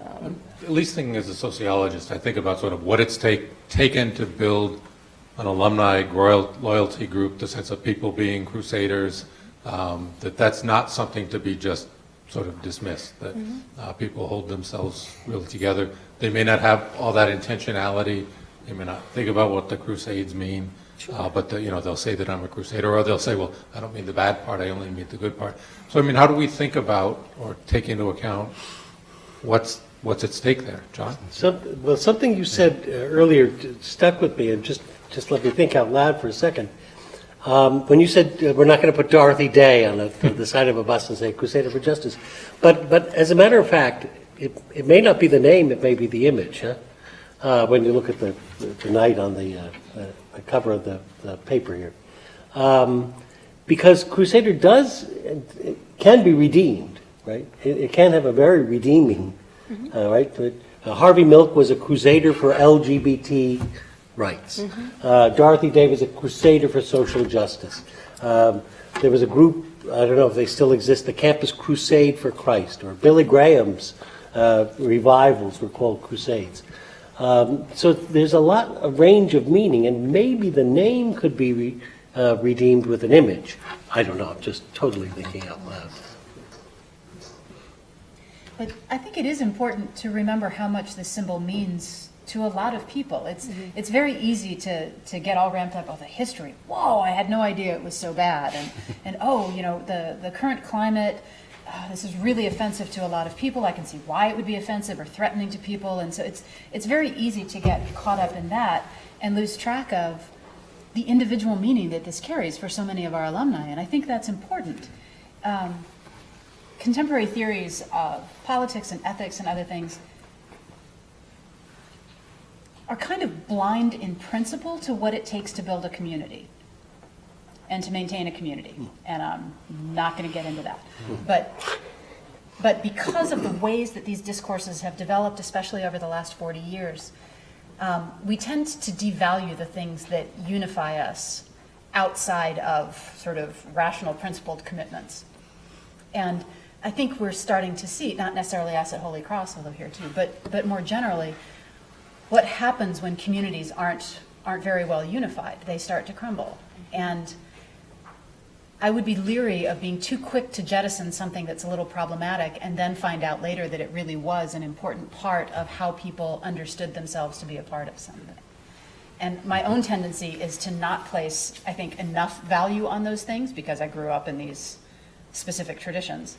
At least thinking as a sociologist, I think about sort of what it's taken to build an alumni loyalty group, the sense of people being crusaders, that's not something to be just sort of dismissed, that people hold themselves really together. They may not have all that intentionality. They may not think about what the Crusades mean, but they'll say that I'm a crusader, or they'll say, well, I don't mean the bad part, I only mean the good part. So, how do we think about or take into account what's at stake there, John? Something you said earlier stuck with me, and just let me think out loud for a second. When you said we're not going to put Dorothy Day on the side of a bus and say Crusader for Justice, but as a matter of fact, it may not be the name, it may be the image. When you look at the knight on the cover of the paper here, because Crusader can be redeemed, right? It can have a very redeeming, right? Harvey Milk was a crusader for LGBT rights. Dorothy Day was a crusader for social justice. There was a group, I don't know if they still exist, the Campus Crusade for Christ, or Billy Graham's revivals were called crusades. So there's a range of meaning, and maybe the name could be redeemed with an image. I don't know, I'm just totally thinking out loud. But I think it is important to remember how much this symbol means to a lot of people. It's very easy to get all ramped up, oh, the history, whoa, I had no idea it was so bad, and oh, you know, the current climate, this is really offensive to a lot of people. I can see why it would be offensive or threatening to people, and so it's very easy to get caught up in that and lose track of the individual meaning that this carries for so many of our alumni, and I think that's important. Contemporary theories of politics and ethics and other things are kind of blind in principle to what it takes to build a community and to maintain a community. And I'm not going to get into that. But because of the ways that these discourses have developed, especially over the last 40 years, we tend to devalue the things that unify us outside of sort of rational, principled commitments. And I think we're starting to see, not necessarily us at Holy Cross, although here too, but more generally, what happens when communities aren't very well unified. They start to crumble. And I would be leery of being too quick to jettison something that's a little problematic and then find out later that it really was an important part of how people understood themselves to be a part of something. And my own tendency is to not place, I think, enough value on those things because I grew up in these specific traditions.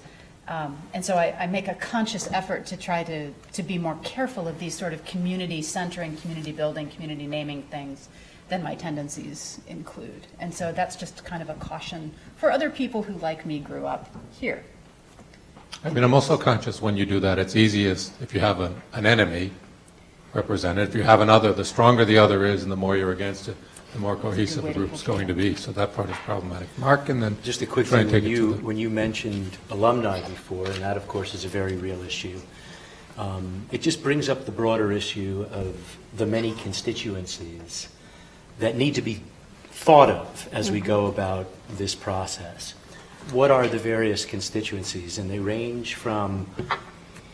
And so I make a conscious effort to try to be more careful of these sort of community centering, community building, community naming things than my tendencies include. And so that's just kind of a caution for other people who, like me, grew up here. I mean, I'm also conscious when you do that, it's easiest if you have an enemy represented. If you have another, the stronger the other is and the more you're against it, the more cohesive the group's going to be. So that part is problematic. Mark, and then Just a quick try thing, and take it to the... when you mentioned alumni before, and that, of course, is a very real issue, it just brings up the broader issue of the many constituencies that need to be thought of as we go about this process. What are the various constituencies? And they range from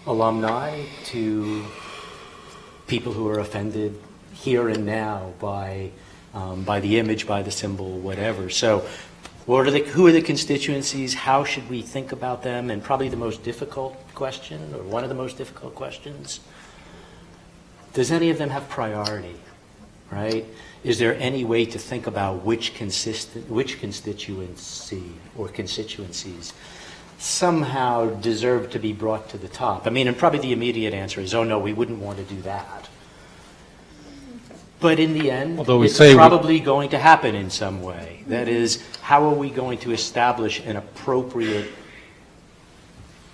alumni to people who are offended here and now by the image, by the symbol, whatever. So who are the constituencies? How should we think about them? And probably the most difficult question, or one of the most difficult questions, does any of them have priority, right? Is there any way to think about which constituency or constituencies somehow deserve to be brought to the top? I mean, and probably the immediate answer is, oh no, we wouldn't want to do that. But in the end, it's probably going to happen in some way. That is, how are we going to establish an appropriate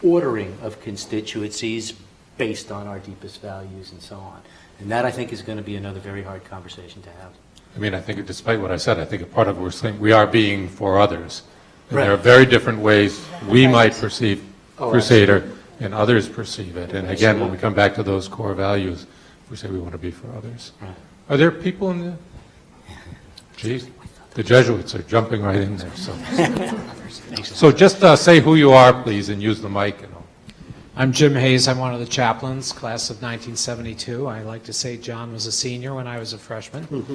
ordering of constituencies based on our deepest values and so on? And that, I think, is going to be another very hard conversation to have. I mean, I think despite what I said, I think a part of what we're saying, we are being for others. And Right. there are very different ways we might perceive Crusader and others perceive it. And again, when we come back to those core values, we say we want to be for others. Right. Are there people in the... Geez, the Jesuits are jumping right in there, so... So just say who you are, please, and use the mic and all. I'm Jim Hayes. I'm one of the chaplains, class of 1972. I like to say John was a senior when I was a freshman.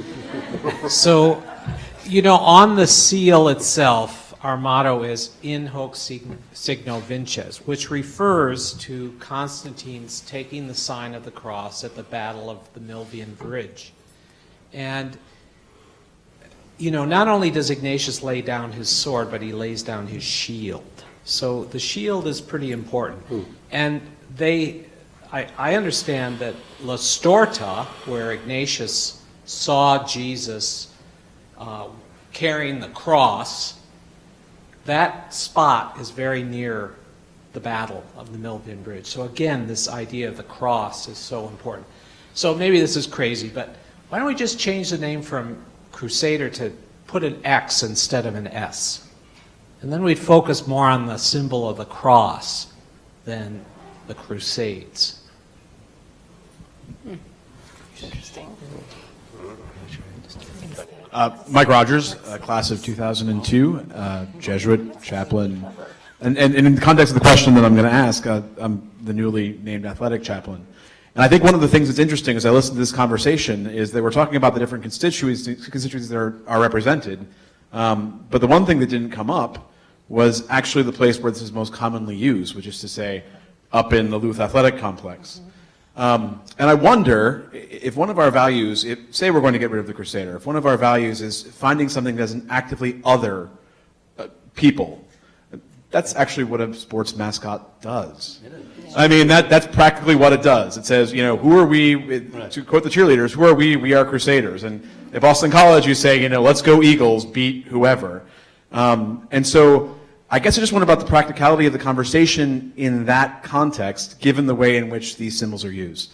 So, you know, on the seal itself, our motto is In Hoc Signo Vinces, which refers to Constantine's taking the sign of the cross at the Battle of the Milvian Bridge. And, you know, not only does Ignatius lay down his sword, but he lays down his shield. So the shield is pretty important. And I understand that La Storta, where Ignatius saw Jesus carrying the cross, that spot is very near the Battle of the Milvian Bridge. So again, this idea of the cross is so important. So maybe this is crazy, but why don't we just change the name from Crusader to put an X instead of an S? And then we'd focus more on the symbol of the cross than the Crusades. Interesting. Mike Rogers, class of 2002, Jesuit, chaplain. And in the context of the question that I'm going to ask, I'm the newly named athletic chaplain. And I think one of the things that's interesting as I listen to this conversation is that we're talking about the different constituencies that are represented. But the one thing that didn't come up was actually the place where this is most commonly used, which is to say, up in the Luth Athletic Complex. And I wonder if one of our values, say we're going to get rid of the Crusader, if one of our values is finding something that doesn't actively other people, that's actually what a sports mascot does. I mean, that's practically what it does. It says, you know, who are we, to quote the cheerleaders, who are we? We are Crusaders. And at Boston College, you say, you know, let's go Eagles, beat whoever. And so I guess I just wonder about the practicality of the conversation in that context, given the way in which these symbols are used.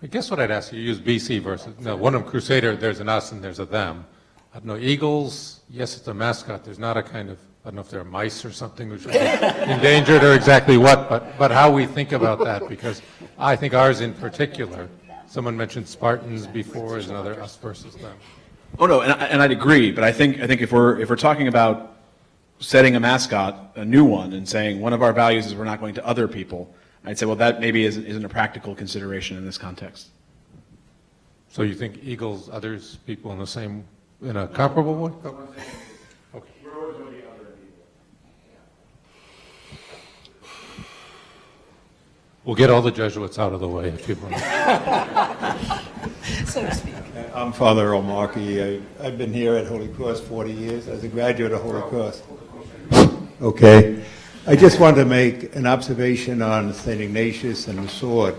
I guess what I'd ask you, use BC versus, no, one of them Crusader, there's an us and there's a them. I don't know, Eagles, yes, it's a mascot, there's not a kind of, I don't know if they're mice or something which would be endangered or exactly what, but how we think about that, because I think ours in particular, someone mentioned Spartans before as another us versus them. Oh no, and I'd agree, but I think if we're talking about setting a mascot, a new one, and saying one of our values is we're not going to other people, I'd say, well, that maybe isn't a practical consideration in this context. So you think Eagles, others, people in a comparable way? Okay. We'll get all the Jesuits out of the way if you want. So to speak. I'm Father Earl Markey. I've been here at Holy Cross 40 years as a graduate of Holy Cross. Okay. I just wanted to make an observation on St. Ignatius and the sword.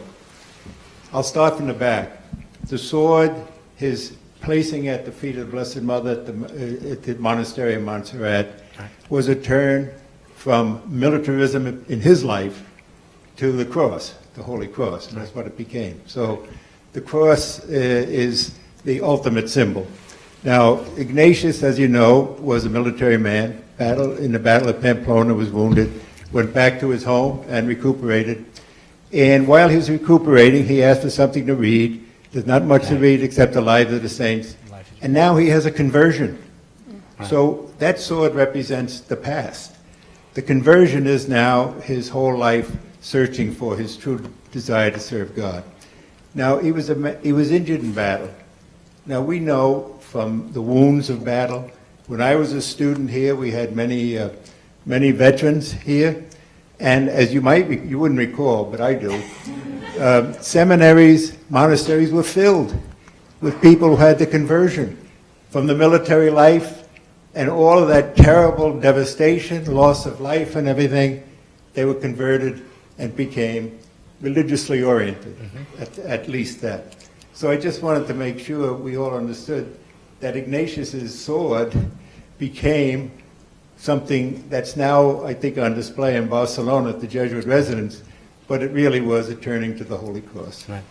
I'll start from the back. The sword, his placing at the feet of the Blessed Mother at the monastery of Montserrat, was a turn from militarism in his life to the cross, the Holy Cross, and that's what it became. So the cross is the ultimate symbol. Now, Ignatius, as you know, was a military man. In the Battle of Pamplona, was wounded, went back to his home and recuperated. And while he was recuperating, he asked for something to read. There's not much to read except the lives of the saints. And now he has a conversion. So that sword represents the past. The conversion is now his whole life searching for his true desire to serve God. Now, he was injured in battle. Now, we know from the wounds of battle, when I was a student here, we had many veterans here. And as you wouldn't recall, but I do, seminaries, monasteries were filled with people who had the conversion from the military life and all of that terrible devastation, loss of life and everything. They were converted and became religiously oriented, at least that. So I just wanted to make sure we all understood that Ignatius's sword became something that's now, I think, on display in Barcelona at the Jesuit residence, but it really was a turning to the Holy Cross. Right.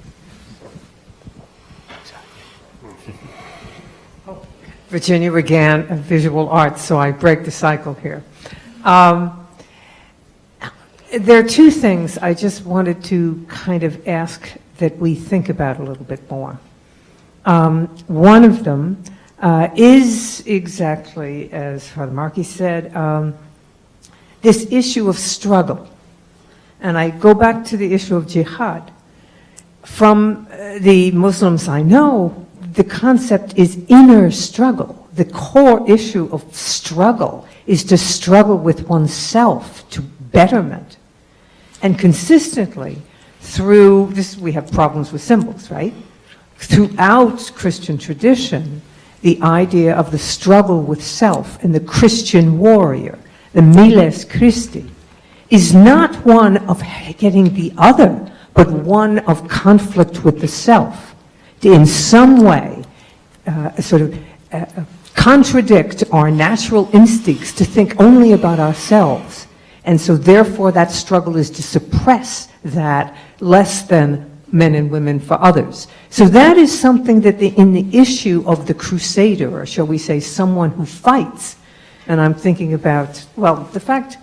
Virginia Regan of Visual Arts, so I break the cycle here. There are two things I just wanted to kind of ask that we think about a little bit more. One of them is exactly, as Father Markey said, this issue of struggle. And I go back to the issue of jihad. From the Muslims I know, the concept is inner struggle. The core issue of struggle is to struggle with oneself to betterment. And consistently, through this, we have problems with symbols, right? Throughout Christian tradition, the idea of the struggle with self and the Christian warrior, the miles Christi, is not one of getting the other, but one of conflict with the self, to in some way contradict our natural instincts to think only about ourselves. And so therefore that struggle is to suppress that less than men and women for others. So that is something that in the issue of the crusader, or shall we say someone who fights, and I'm thinking about, well, the fact,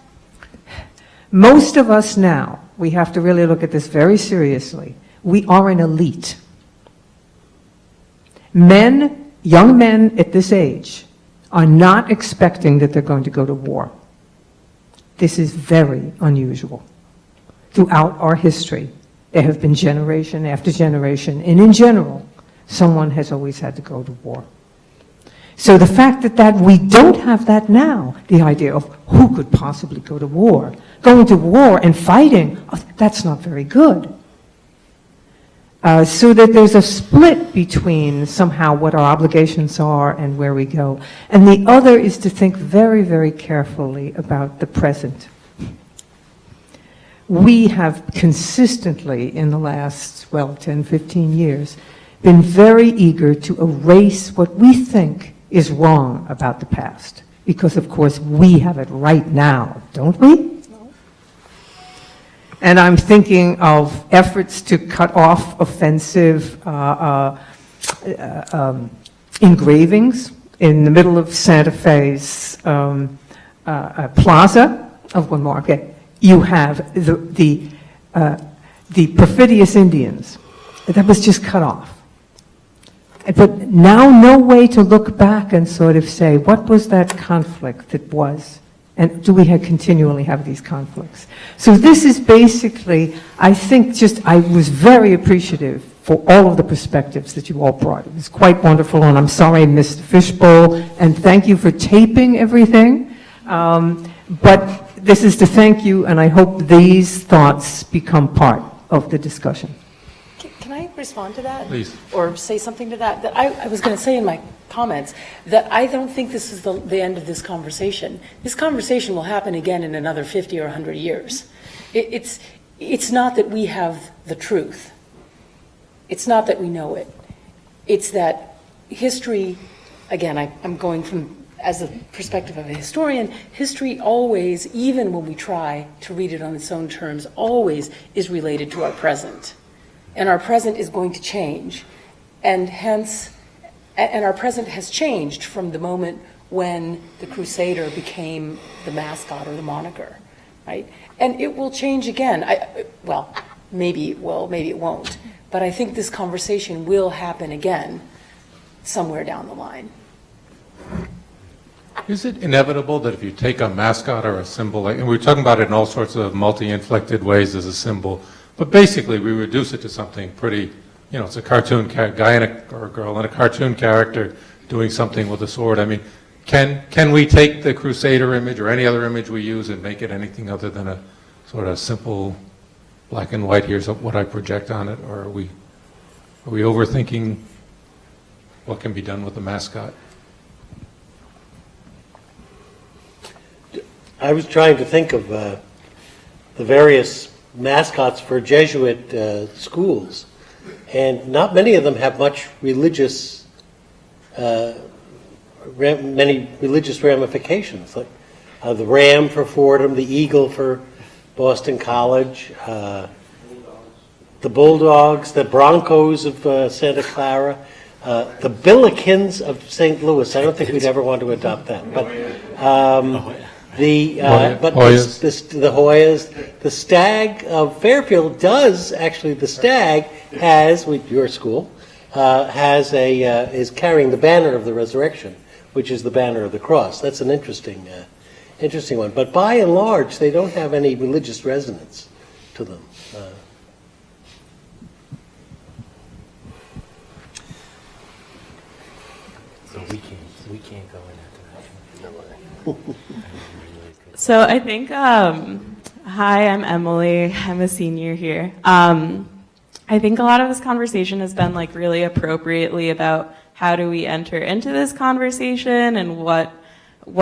most of us now, we have to really look at this very seriously, we are an elite. Men, young men at this age, are not expecting that they're going to go to war. This is very unusual. Throughout our history, there have been generation after generation, and in general, someone has always had to go to war. So the fact that we don't have that now, the idea of who could possibly go to war, going to war and fighting, that's not very good. so that there's a split between somehow what our obligations are and where we go. And the other is to think very, very carefully about the present. We have consistently, in the last, 10, 15 years, been very eager to erase what we think is wrong about the past. Because, of course, we have it right now, don't we? And I'm thinking of efforts to cut off offensive engravings in the middle of Santa Fe's plaza of one market. You have the perfidious Indians. That was just cut off. But now no way to look back and sort of say, what was that conflict that was? And do we continually have these conflicts? So this is basically, I think, I was very appreciative for all of the perspectives that you all brought. It was quite wonderful, and I'm sorry I missed the fishbowl, and thank you for taping everything. But this is to thank you, and I hope these thoughts become part of the discussion. Can I respond to that? Please. Or say something to that? That I was going to say in my comments that I don't think this is the end of this conversation. This conversation will happen again in another 50 or 100 years. It's not that we have the truth. It's not that we know it. It's that history, again, I'm going from, as a perspective of a historian, history always, even when we try to read it on its own terms, always is related to our present. And our present is going to change. And hence, and our present has changed from the moment when the Crusader became the mascot or the moniker, right? And it will change again. Maybe it will, maybe it won't. But I think this conversation will happen again somewhere down the line. Is it inevitable that if you take a mascot or a symbol, and we're talking about it in all sorts of multi-inflected ways as a symbol, but basically we reduce it to something pretty, it's a cartoon guy or a girl and a cartoon character doing something with a sword. I mean, can we take the Crusader image or any other image we use and make it anything other than a sort of simple black and white, here's what I project on it, or are we overthinking what can be done with the mascot? I was trying to think of the various mascots for Jesuit schools, and not many of them have much religious, many religious ramifications. Like the ram for Fordham, the eagle for Boston College, the Bulldogs, the Broncos of Santa Clara, the Billikens of St. Louis. I don't think we'd ever want to adopt that, but. The Hoyas, the Stag of Fairfield does actually. The Stag has, with your school, is carrying the banner of the resurrection, which is the banner of the cross. That's an interesting one. But by and large, they don't have any religious resonance to them. So we can't go in that direction. So I think, hi, I'm Emily. I'm a senior here. I think a lot of this conversation has been really appropriately about how do we enter into this conversation and what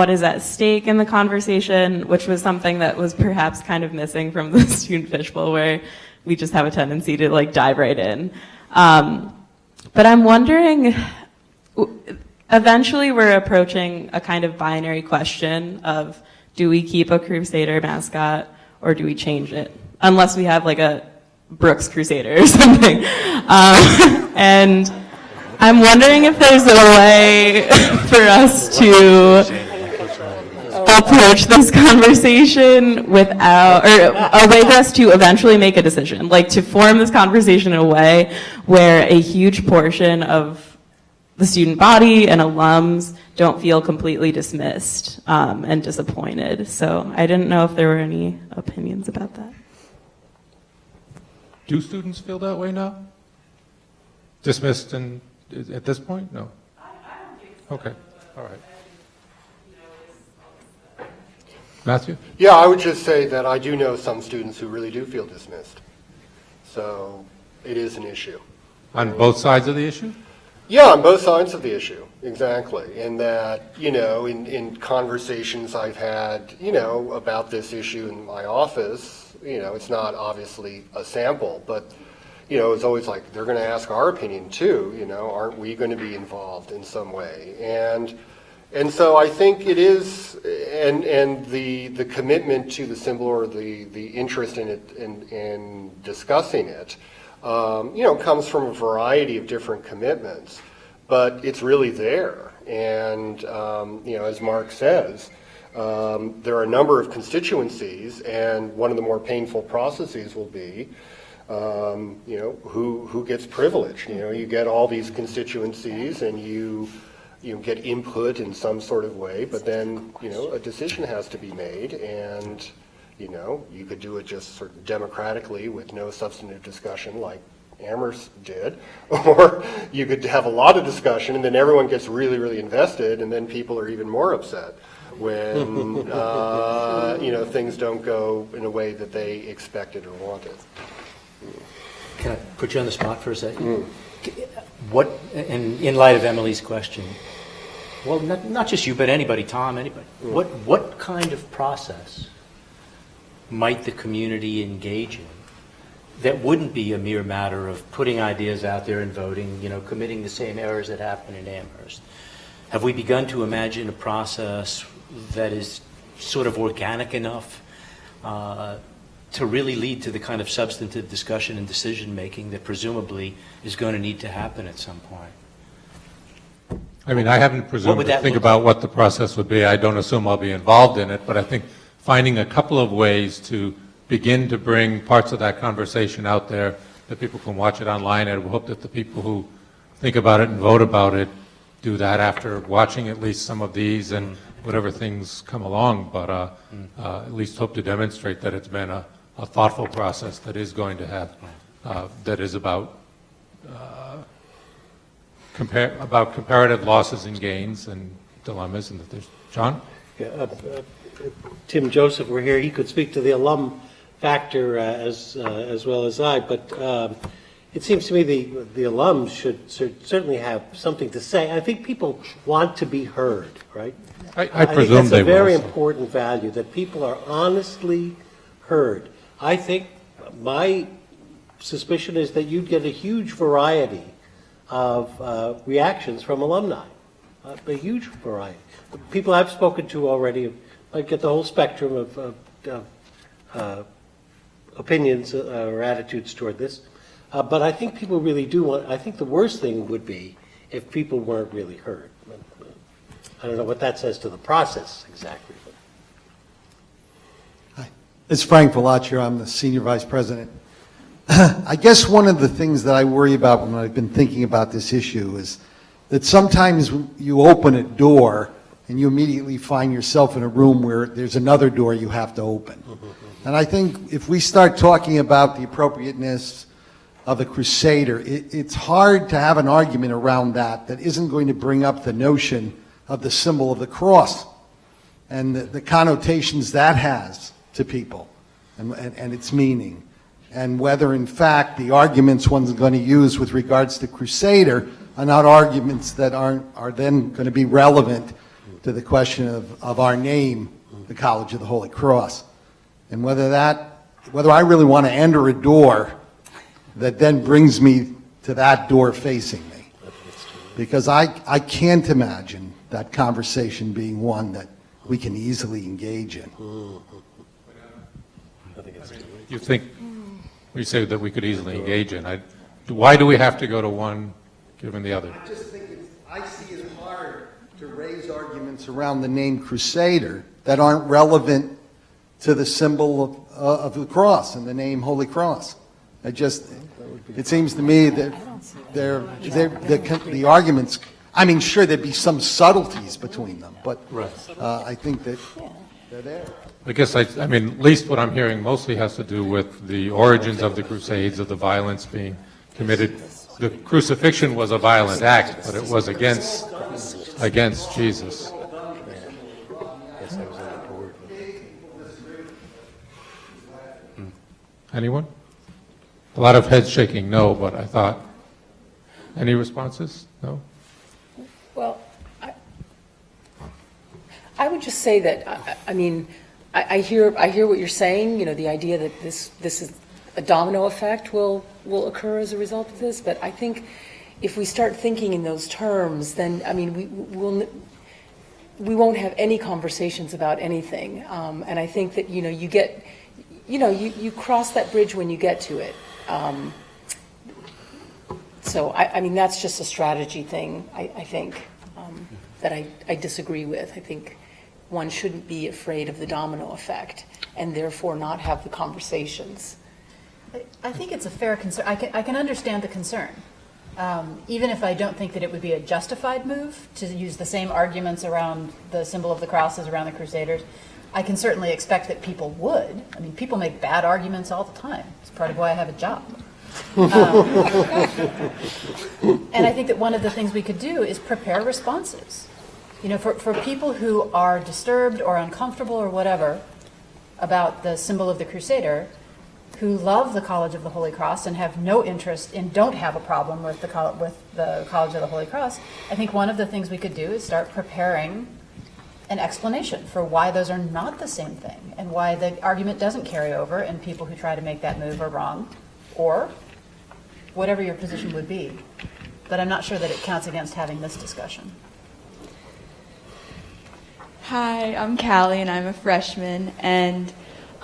is at stake in the conversation, which was something that was perhaps kind of missing from the student fishbowl, where we just have a tendency to dive right in. But I'm wondering, eventually we're approaching a kind of binary question of, do we keep a Crusader mascot or do we change it? Unless we have a Brooks Crusader or something. And I'm wondering if there's a way for us to approach this conversation without, or a way for us to eventually make a decision, to form this conversation in a way where a huge portion of the student body and alums don't feel completely dismissed and disappointed. So I didn't know if there were any opinions about that. Do students feel that way now? Dismissed at this point? No. I don't think so. Okay. All right. Matthew? Yeah, I would just say that I do know some students who really do feel dismissed. So it is an issue. On both sides of the issue? Yeah, on both sides of the issue, exactly. And that, in conversations I've had, about this issue in my office, it's not obviously a sample, but, it's always like, they're going to ask our opinion too, aren't we going to be involved in some way? And so I think it is, and the commitment to the symbol or the interest in it, in discussing it, comes from a variety of different commitments, but it's really there. And, as Mark says, there are a number of constituencies, and one of the more painful processes will be, who gets privilege. You get all these constituencies and you get input in some sort of way, but then, a decision has to be made, and, you could do it just sort of democratically with no substantive discussion like Amherst did, or you could have a lot of discussion and then everyone gets really, really invested, and then people are even more upset when, things don't go in a way that they expected or wanted. Can I put you on the spot for a second? What, and in light of Emily's question, well, not just you, but anybody, Tom, anybody, what kind of process might the community engage in that wouldn't be a mere matter of putting ideas out there and voting, committing the same errors that happened in Amherst? Have we begun to imagine a process that is sort of organic enough to really lead to the kind of substantive discussion and decision-making that presumably is going to need to happen at some point? I mean, I haven't presumed would to that think look about what the process would be. I don't assume I'll be involved in it, but I think finding a couple of ways to begin to bring parts of that conversation out there that people can watch it online, and we hope that the people who think about it and vote about it do that after watching at least some of these and whatever things come along, but at least hope to demonstrate that it's been a thoughtful process that is going to have, that is about comparative losses and gains and dilemmas, and that there's, John? Yeah, Tim Joseph were here, he could speak to the alum factor as well as I, but it seems to me the alums should certainly have something to say. I think people want to be heard, right? I presume think that's they a very will. important value, that people are honestly heard. I think my suspicion is that you'd get a huge variety of reactions from alumni, a huge variety. People I've spoken to already, I get the whole spectrum of opinions or attitudes toward this. But I think people really do want, I think the worst thing would be if people weren't really heard. I don't know what that says to the process exactly. Hi, it's Frank Velaccio. I'm the Senior Vice President. I guess one of the things that I worry about when I've been thinking about this issue is that sometimes you open a door and you immediately find yourself in a room where there's another door you have to open. And I think if we start talking about the appropriateness of the Crusader, it's hard to have an argument around that isn't going to bring up the notion of the symbol of the cross and the connotations that has to people and its meaning. And whether, in fact, the arguments one's going to use with regards to Crusader are not arguments that are then going to be relevant to the question of our name, the College of the Holy Cross. And whether I really want to enter a door that then brings me to that door facing me. Because I can't imagine that conversation being one that we can easily engage in. You think, we say that we could easily engage in. Why do we have to go to one given the other? I just think I see it hard to raise arguments around the name Crusader that aren't relevant to the symbol of the cross and the name Holy Cross. It seems to me that the arguments, I mean, sure, there'd be some subtleties between them, but I think that they're there. I guess, I mean, at least what I'm hearing mostly has to do with the origins of the Crusades, of the violence being committed. The crucifixion was a violent act, but it was against Jesus. Anyone? A lot of head shaking, no, but I thought Any responses? No? Well, I would just say that, I mean, I hear what you're saying, you know, the idea that this is a domino effect will occur as a result of this, but I think if we start thinking in those terms, then, I mean, we won't have any conversations about anything. And I think that, you know, you cross that bridge when you get to it. So, I mean, that's just a strategy thing, I think, that I disagree with. I think one shouldn't be afraid of the domino effect and therefore not have the conversations. I think it's a fair concern. I can understand the concern. Even if I don't think that it would be a justified move to use the same arguments around the symbol of the cross as around the Crusaders, I can certainly expect that people would. I mean, people make bad arguments all the time. It's part of why I have a job. And I think that one of the things we could do is prepare responses. You know, for people who are disturbed or uncomfortable or whatever about the symbol of the Crusader, who love the College of the Holy Cross and have no interest and don't have a problem with the College of the Holy Cross, I think one of the things we could do is start preparing an explanation for why those are not the same thing and why the argument doesn't carry over and people who try to make that move are wrong, or whatever your position would be. But I'm not sure that it counts against having this discussion. Hi, I'm Callie and I'm a freshman, and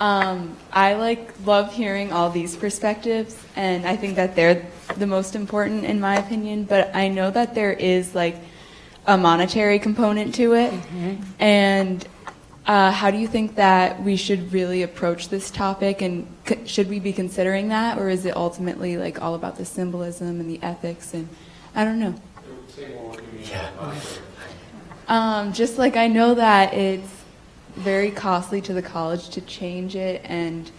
I love hearing all these perspectives, and I think that they're the most important in my opinion, but I know that there is a monetary component to it. And how do you think that we should really approach this topic, and should we be considering that, or is it ultimately all about the symbolism and the ethics, and I don't know. Just I know that it's very costly to the college to change it, and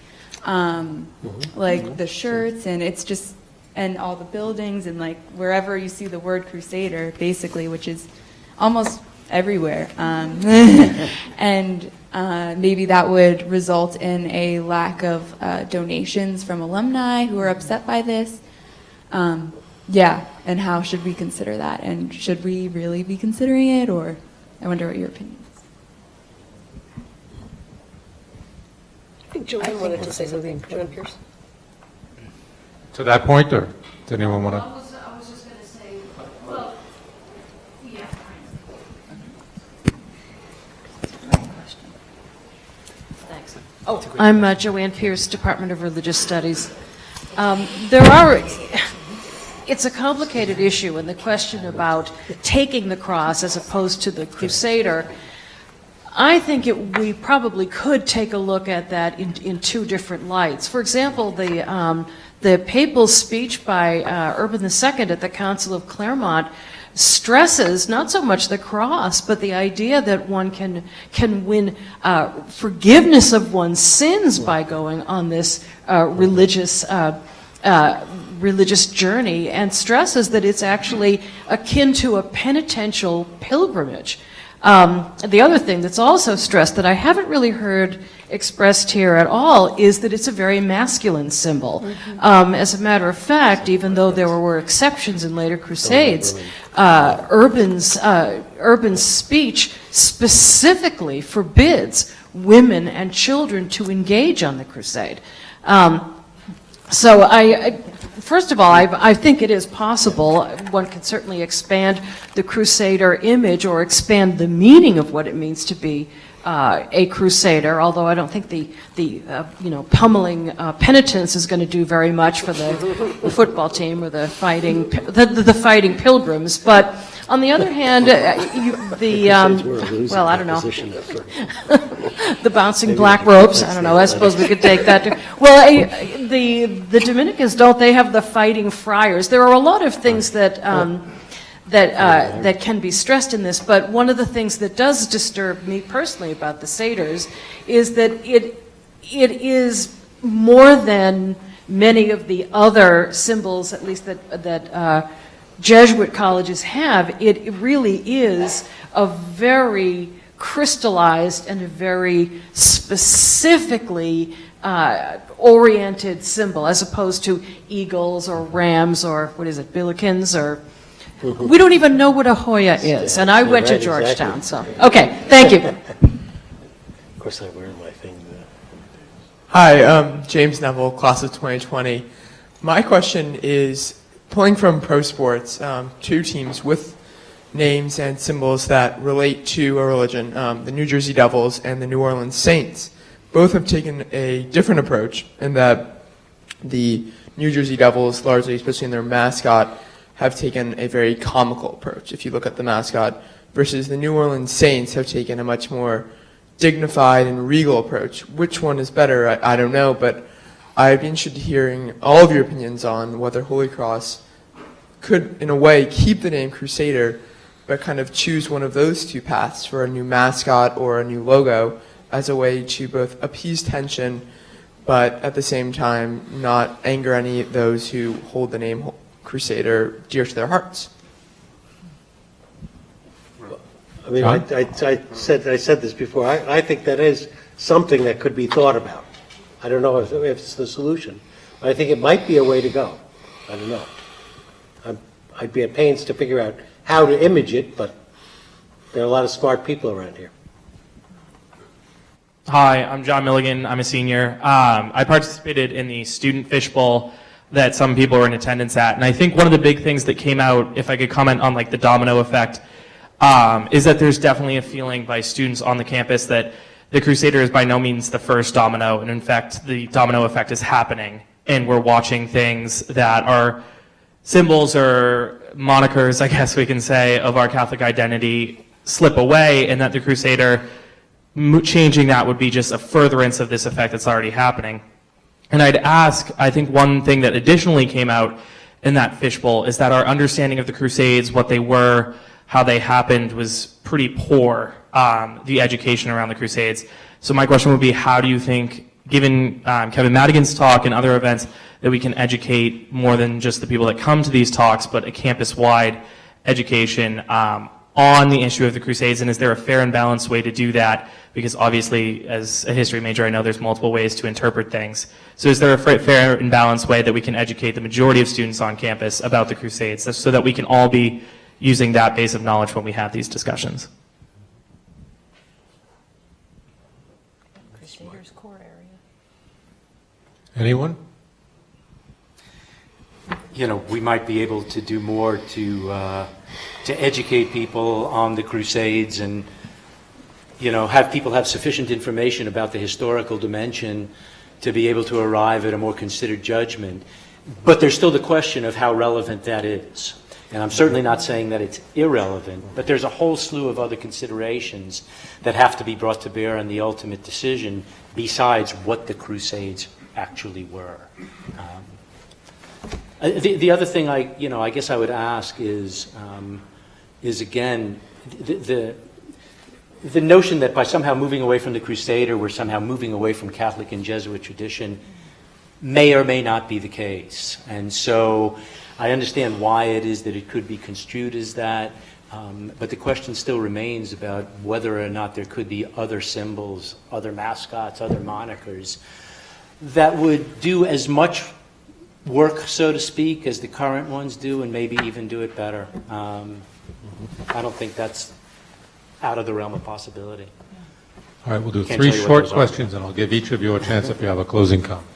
the shirts, and it's just, and all the buildings, and wherever you see the word Crusader, basically, which is almost everywhere. And maybe that would result in a lack of donations from alumni who are upset by this. Yeah, and how should we consider that? And should we really be considering it, or I wonder what your opinion is. I think Joanne wanted to say something. Joanne Pierce. To that point, or does anyone want to? I was just going to say, well, yeah. Thanks. Oh, I'm Joanne Pierce, Department of Religious Studies. It's a complicated issue, and the question about taking the cross as opposed to the Crusader, I think we probably could take a look at that in two different lights. For example, the papal speech by Urban II at the Council of Clermont stresses not so much the cross, but the idea that one can win forgiveness of one's sins by going on this religious journey, and stresses that it's actually akin to a penitential pilgrimage. The other thing that's also stressed that I haven't really heard expressed here at all is that it's a very masculine symbol. As a matter of fact, even though there were exceptions in later crusades, Urban's speech specifically forbids women and children to engage on the crusade. So first of all, I think it is possible. One can certainly expand the Crusader image or expand the meaning of what it means to be a Crusader, although I don't think the pummeling penitence is going to do very much for the football team or the fighting pilgrims. But on the other hand, well, I don't know, the bouncing black ropes, I don't know, I suppose we could take that too. Well, the Dominicans, don't they have the fighting friars? There are a lot of things that can be stressed in this, but one of the things that does disturb me personally about the Seders is that it is more than many of the other symbols, at least that Jesuit colleges have. It really is a very crystallized and a very specifically oriented symbol, as opposed to eagles or rams or, what is it, billikens, or we don't even know what a Hoya is. And I went to Right, Georgetown, exactly. so, okay, thank you. Of course, I wear my thing. Hi, James Neville, class of 2020. My question is, pulling from pro sports, two teams with names and symbols that relate to a religion, the New Jersey Devils and the New Orleans Saints, both have taken a different approach in that the New Jersey Devils, largely, especially in their mascot, have taken a very comical approach, if you look at the mascot, versus the New Orleans Saints have taken a much more dignified and regal approach. Which one is better? I don't know, but I'd be interested in hearing all of your opinions on whether Holy Cross could, in a way, keep the name Crusader, but kind of choose one of those two paths for a new mascot or a new logo as a way to both appease tension, but at the same time not anger any of those who hold the name Crusader dear to their hearts. I mean, I said this before. I think that is something that could be thought about. I don't know if it's the solution. But I think it might be a way to go. I don't know. I'd be at pains to figure out how to image it, but there are a lot of smart people around here. Hi, I'm John Milligan. I'm a senior. I participated in the student fishbowl that some people were in attendance at, and I think one of the big things that came out, if I could comment on like the domino effect, is that there's definitely a feeling by students on the campus that the Crusader is by no means the first domino, and in fact, the domino effect is happening, and we're watching things that are symbols or monikers, I guess we can say, of our Catholic identity slip away, and that the Crusader, changing that would be just a furtherance of this effect that's already happening. And I'd ask, I think one thing that additionally came out in that fishbowl is that our understanding of the Crusades, what they were, how they happened, was pretty poor, the education around the Crusades. So my question would be, how do you think, given Kevin Madigan's talk and other events, that we can educate more than just the people that come to these talks, but a campus-wide education on the issue of the Crusades, and is there a fair and balanced way to do that? Because obviously, as a history major, I know there's multiple ways to interpret things. So is there a fair and balanced way that we can educate the majority of students on campus about the Crusades, so that we can all be using that base of knowledge when we have these discussions? Crusaders core area. Anyone? You know, we might be able to do more to educate people on the Crusades, and you know, have people have sufficient information about the historical dimension to be able to arrive at a more considered judgment. But there's still the question of how relevant that is. And I'm certainly not saying that it's irrelevant, but there's a whole slew of other considerations that have to be brought to bear on the ultimate decision besides what the Crusades actually were. The other thing I guess I would ask is again, the notion that by somehow moving away from the Crusader, we're somehow moving away from Catholic and Jesuit tradition may or may not be the case. And so I understand why it is that it could be construed as that, but the question still remains about whether or not there could be other symbols, other mascots, other monikers that would do as much work, so to speak, as the current ones do, and maybe even do it better. I don't think that's out of the realm of possibility. All right, we'll do Can't three tell you what short those are. questions, and I'll give each of you a chance if you have a closing comment.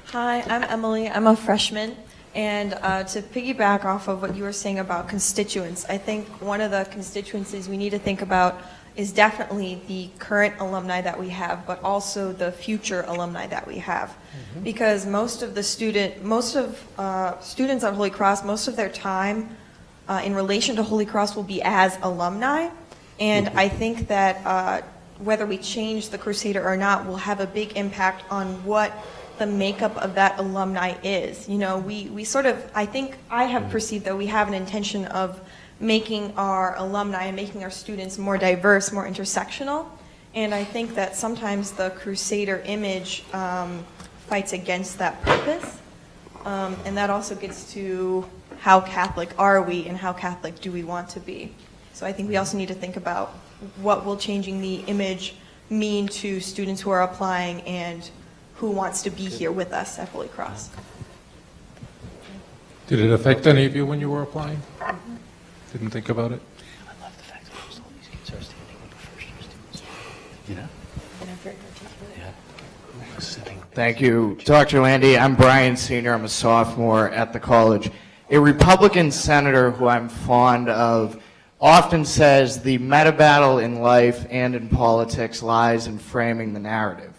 Hi, I'm Emily. I'm a freshman. And to piggyback off of what you were saying about constituents, I think one of the constituencies we need to think about is definitely the current alumni that we have, but also the future alumni that we have. Because most of students at Holy Cross, most of their time in relation to Holy Cross will be as alumni. And I think that whether we change the Crusader or not will have a big impact on what the makeup of that alumni is. You know, we sort of, I think I have perceived that we have an intention of making our alumni and making our students more diverse, more intersectional. And I think that sometimes the Crusader image fights against that purpose. And that also gets to how Catholic are we and how Catholic do we want to be. So I think we also need to think about what will changing the image mean to students who are applying and who wants to be here with us at Holy Cross. Did it affect any of you when you were applying? Didn't think about it? I love the fact that most of these kids are standing with the first-year students. You know? Yeah. Sitting. Thank you, Dr. Landy. I'm Brian Senior. I'm a sophomore at the college. A Republican senator who I'm fond of often says the meta battle in life and in politics lies in framing the narrative.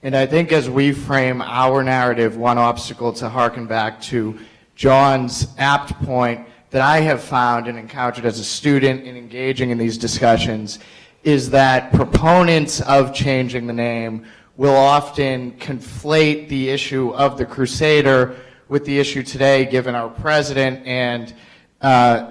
And I think as we frame our narrative, one obstacle, to harken back to John's apt point that I have found and encountered as a student in engaging in these discussions, is that proponents of changing the name will often conflate the issue of the Crusader with the issue today, given our president, and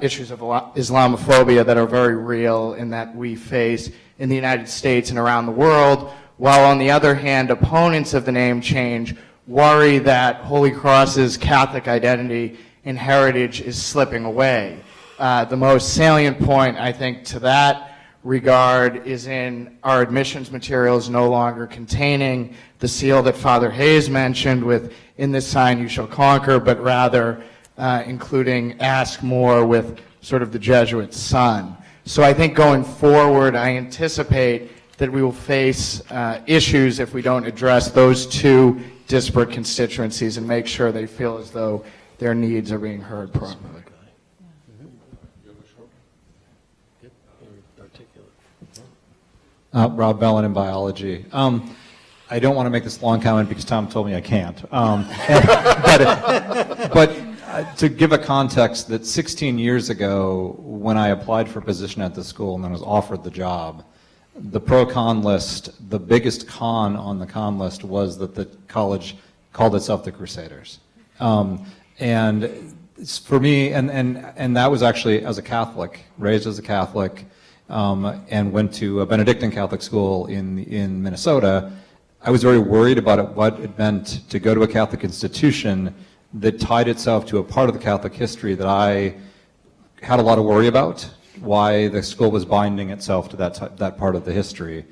issues of Islamophobia that are very real and that we face in the United States and around the world, while on the other hand, opponents of the name change worry that Holy Cross's Catholic identity and heritage is slipping away. The most salient point, I think, to that regard is in our admissions materials no longer containing the seal that Father Hayes mentioned with "In this sign you shall conquer," but rather including "ask more" with sort of the Jesuit son. So I think going forward, I anticipate that we will face issues if we don't address those two disparate constituencies and make sure they feel as though their needs are being heard properly. Rob Bellin in biology. I don't want to make this long comment because Tom told me I can't. But to give a context, that 16 years ago, when I applied for a position at the school and then was offered the job, the pro-con list, the biggest con on the con list was that the college called itself the Crusaders. And for me, and that was actually as a Catholic, raised as a Catholic, and went to a Benedictine Catholic school in Minnesota. I was very worried about what it meant to go to a Catholic institution that tied itself to a part of the Catholic history that I had a lot of worry about, why the school was binding itself to that part of the history.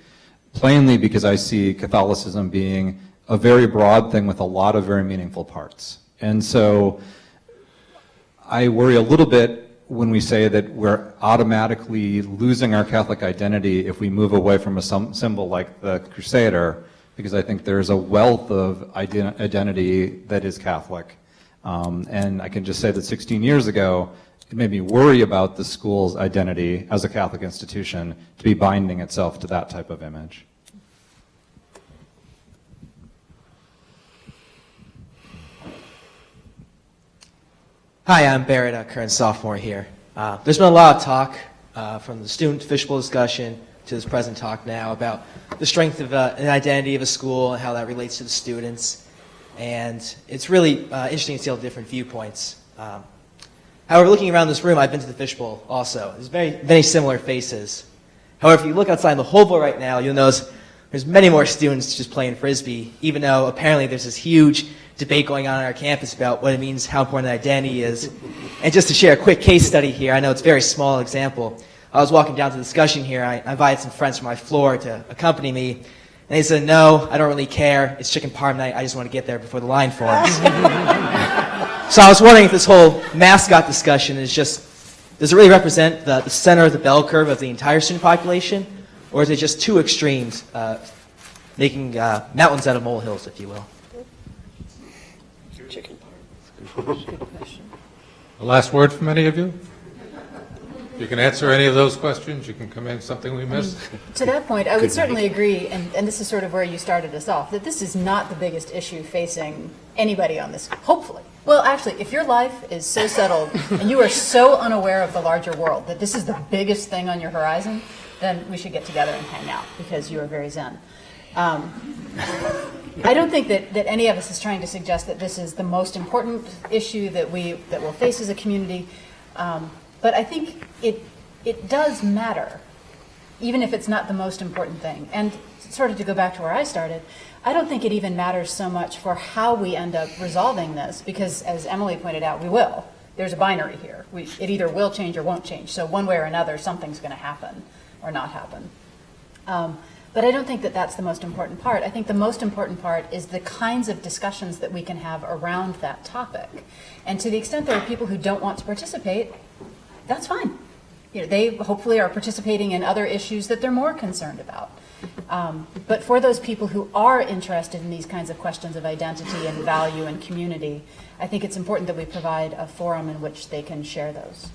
Plainly because I see Catholicism being a very broad thing with a lot of very meaningful parts. And so I worry a little bit when we say that we're automatically losing our Catholic identity if we move away from a symbol like the Crusader, because I think there's a wealth of identity that is Catholic. And I can just say that 16 years ago, it made me worry about the school's identity as a Catholic institution to be binding itself to that type of image. Hi, I'm Barrett, a current sophomore here. There's been a lot of talk from the student fishbowl discussion to this present talk now about the strength of an identity of a school and how that relates to the students. And it's really interesting to see all the different viewpoints. However, looking around this room, I've been to the fishbowl also. There's very similar faces. However, if you look outside the whole bowl right now, you'll notice there's many more students just playing Frisbee, even though apparently there's this huge debate going on our campus about what it means, how important identity is. And just to share a quick case study here, I know it's a very small example. I was walking down to the discussion here. I invited some friends from my floor to accompany me. And they said, "No, I don't really care. It's chicken parm night. I just want to get there before the line forms." So I was wondering if this whole mascot discussion is just, does it really represent the center of the bell curve of the entire student population? Or is it just two extremes, making mountains out of molehills, if you will? Chicken parm. The last word from any of you? You can answer any of those questions. You can come in something we missed. To that point, I would certainly agree, and this is sort of where you started us off, that this is not the biggest issue facing anybody on this, hopefully. Well, actually, if your life is so settled and you are so unaware of the larger world that this is the biggest thing on your horizon, then we should get together and hang out because you are very zen. I don't think that any of us is trying to suggest that this is the most important issue that we'll face as a community. But I think it does matter, even if it's not the most important thing. And sort of to go back to where I started, I don't think it even matters so much for how we end up resolving this, because as Emily pointed out, we will. There's a binary here. It either will change or won't change. So one way or another, something's going to happen. or not happen. But I don't think that that's the most important part. I think the most important part is the kinds of discussions that we can have around that topic. And to the extent there are people who don't want to participate, that's fine. You know, they hopefully are participating in other issues that they're more concerned about. But for those people who are interested in these kinds of questions of identity and value and community, I think it's important that we provide a forum in which they can share those.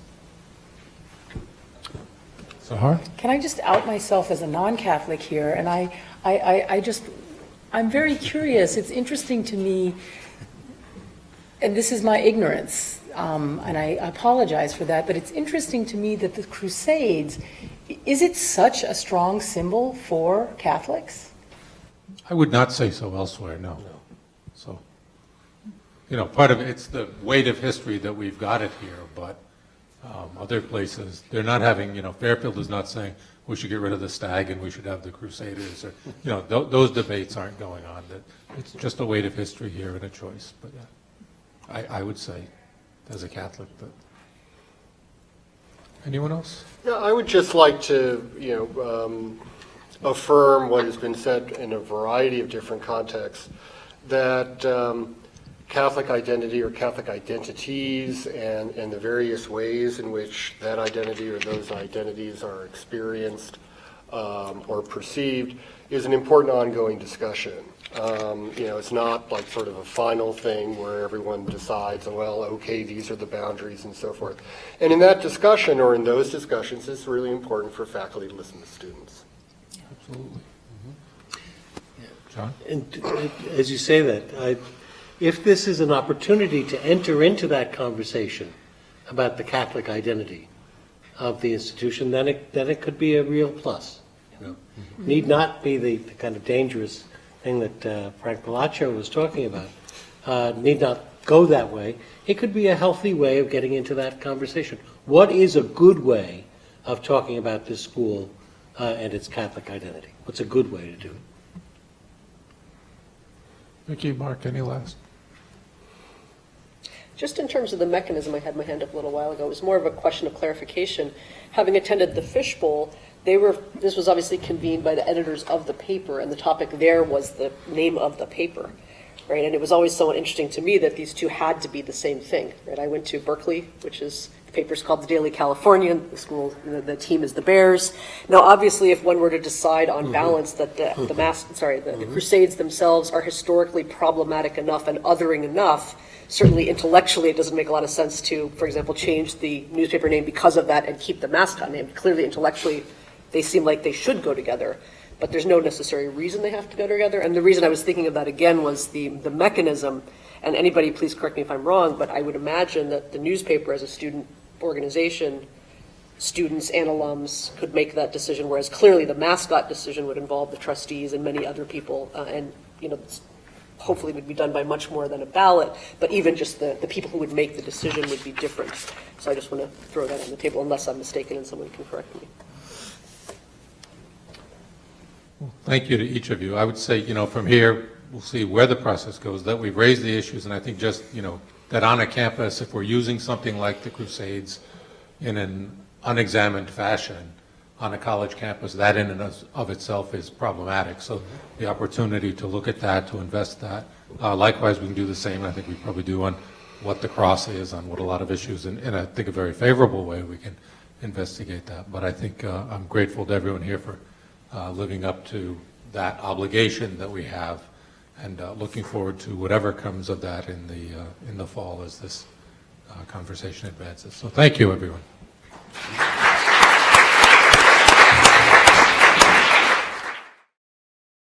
Sahar? Can I just out myself as a non-Catholic here? And I'm very curious. It's interesting to me, and this is my ignorance, and I apologize for that, but it's interesting to me that the Crusades, is it such a strong symbol for Catholics? I would not say so elsewhere, no. So, part of it's the weight of history that we've got it here, but other places, they're not having, Fairfield is not saying we should get rid of the stag and we should have the Crusaders, or, those debates aren't going on. It's just a weight of history here and a choice, but I would say, as a Catholic, but anyone else? Yeah, I would just like to, affirm what has been said in a variety of different contexts, that Catholic identity or Catholic identities and the various ways in which that identity or those identities are experienced or perceived is an important ongoing discussion. It's not like sort of a final thing where everyone decides, well, okay, these are the boundaries and so forth. And in that discussion or in those discussions, it's really important for faculty to listen to students. Absolutely. John? And as you say that, if this is an opportunity to enter into that conversation about the Catholic identity of the institution, then it could be a real plus. Need not be the kind of dangerous thing that Frank Palaccio was talking about. Need not go that way. It could be a healthy way of getting into that conversation. What is a good way of talking about this school and its Catholic identity? What's a good way to do it? Vicki, Mark, any last? Just in terms of the mechanism, I had my hand up a little while ago. It was more of a question of clarification. Having attended the Fishbowl, this was obviously convened by the editors of the paper, and the topic there was the name of the paper, right? And it was always somewhat interesting to me that these two had to be the same thing, right? I went to Berkeley, which is, the paper's called the Daily Californian, the school, the team is the Bears. Now, obviously, if one were to decide on balance that the Crusades themselves are historically problematic enough and othering enough, certainly intellectually it doesn't make a lot of sense to, for example, change the newspaper name because of that and keep the mascot name. Clearly, intellectually, they seem like they should go together, but there's no necessary reason they have to go together. And the reason I was thinking of that again was the mechanism, and anybody please correct me if I'm wrong, but I would imagine that the newspaper as a student organization, students and alums could make that decision, whereas clearly the mascot decision would involve the trustees and many other people, and hopefully would be done by much more than a ballot, but even just the people who would make the decision would be different. So I just want to throw that on the table, unless I'm mistaken and someone can correct me. Thank you to each of you. I would say, from here, we'll see where the process goes, that we've raised the issues, and I think just, that on a campus, if we're using something like the Crusades in an unexamined fashion on a college campus, that in and of itself is problematic. So the opportunity to look at that, to invest that. Likewise, we can do the same, I think we probably do on what the cross is, on what a lot of issues, in I think a very favorable way we can investigate that. But I think I'm grateful to everyone here for living up to that obligation that we have, and looking forward to whatever comes of that in the fall as this conversation advances. So thank you, everyone.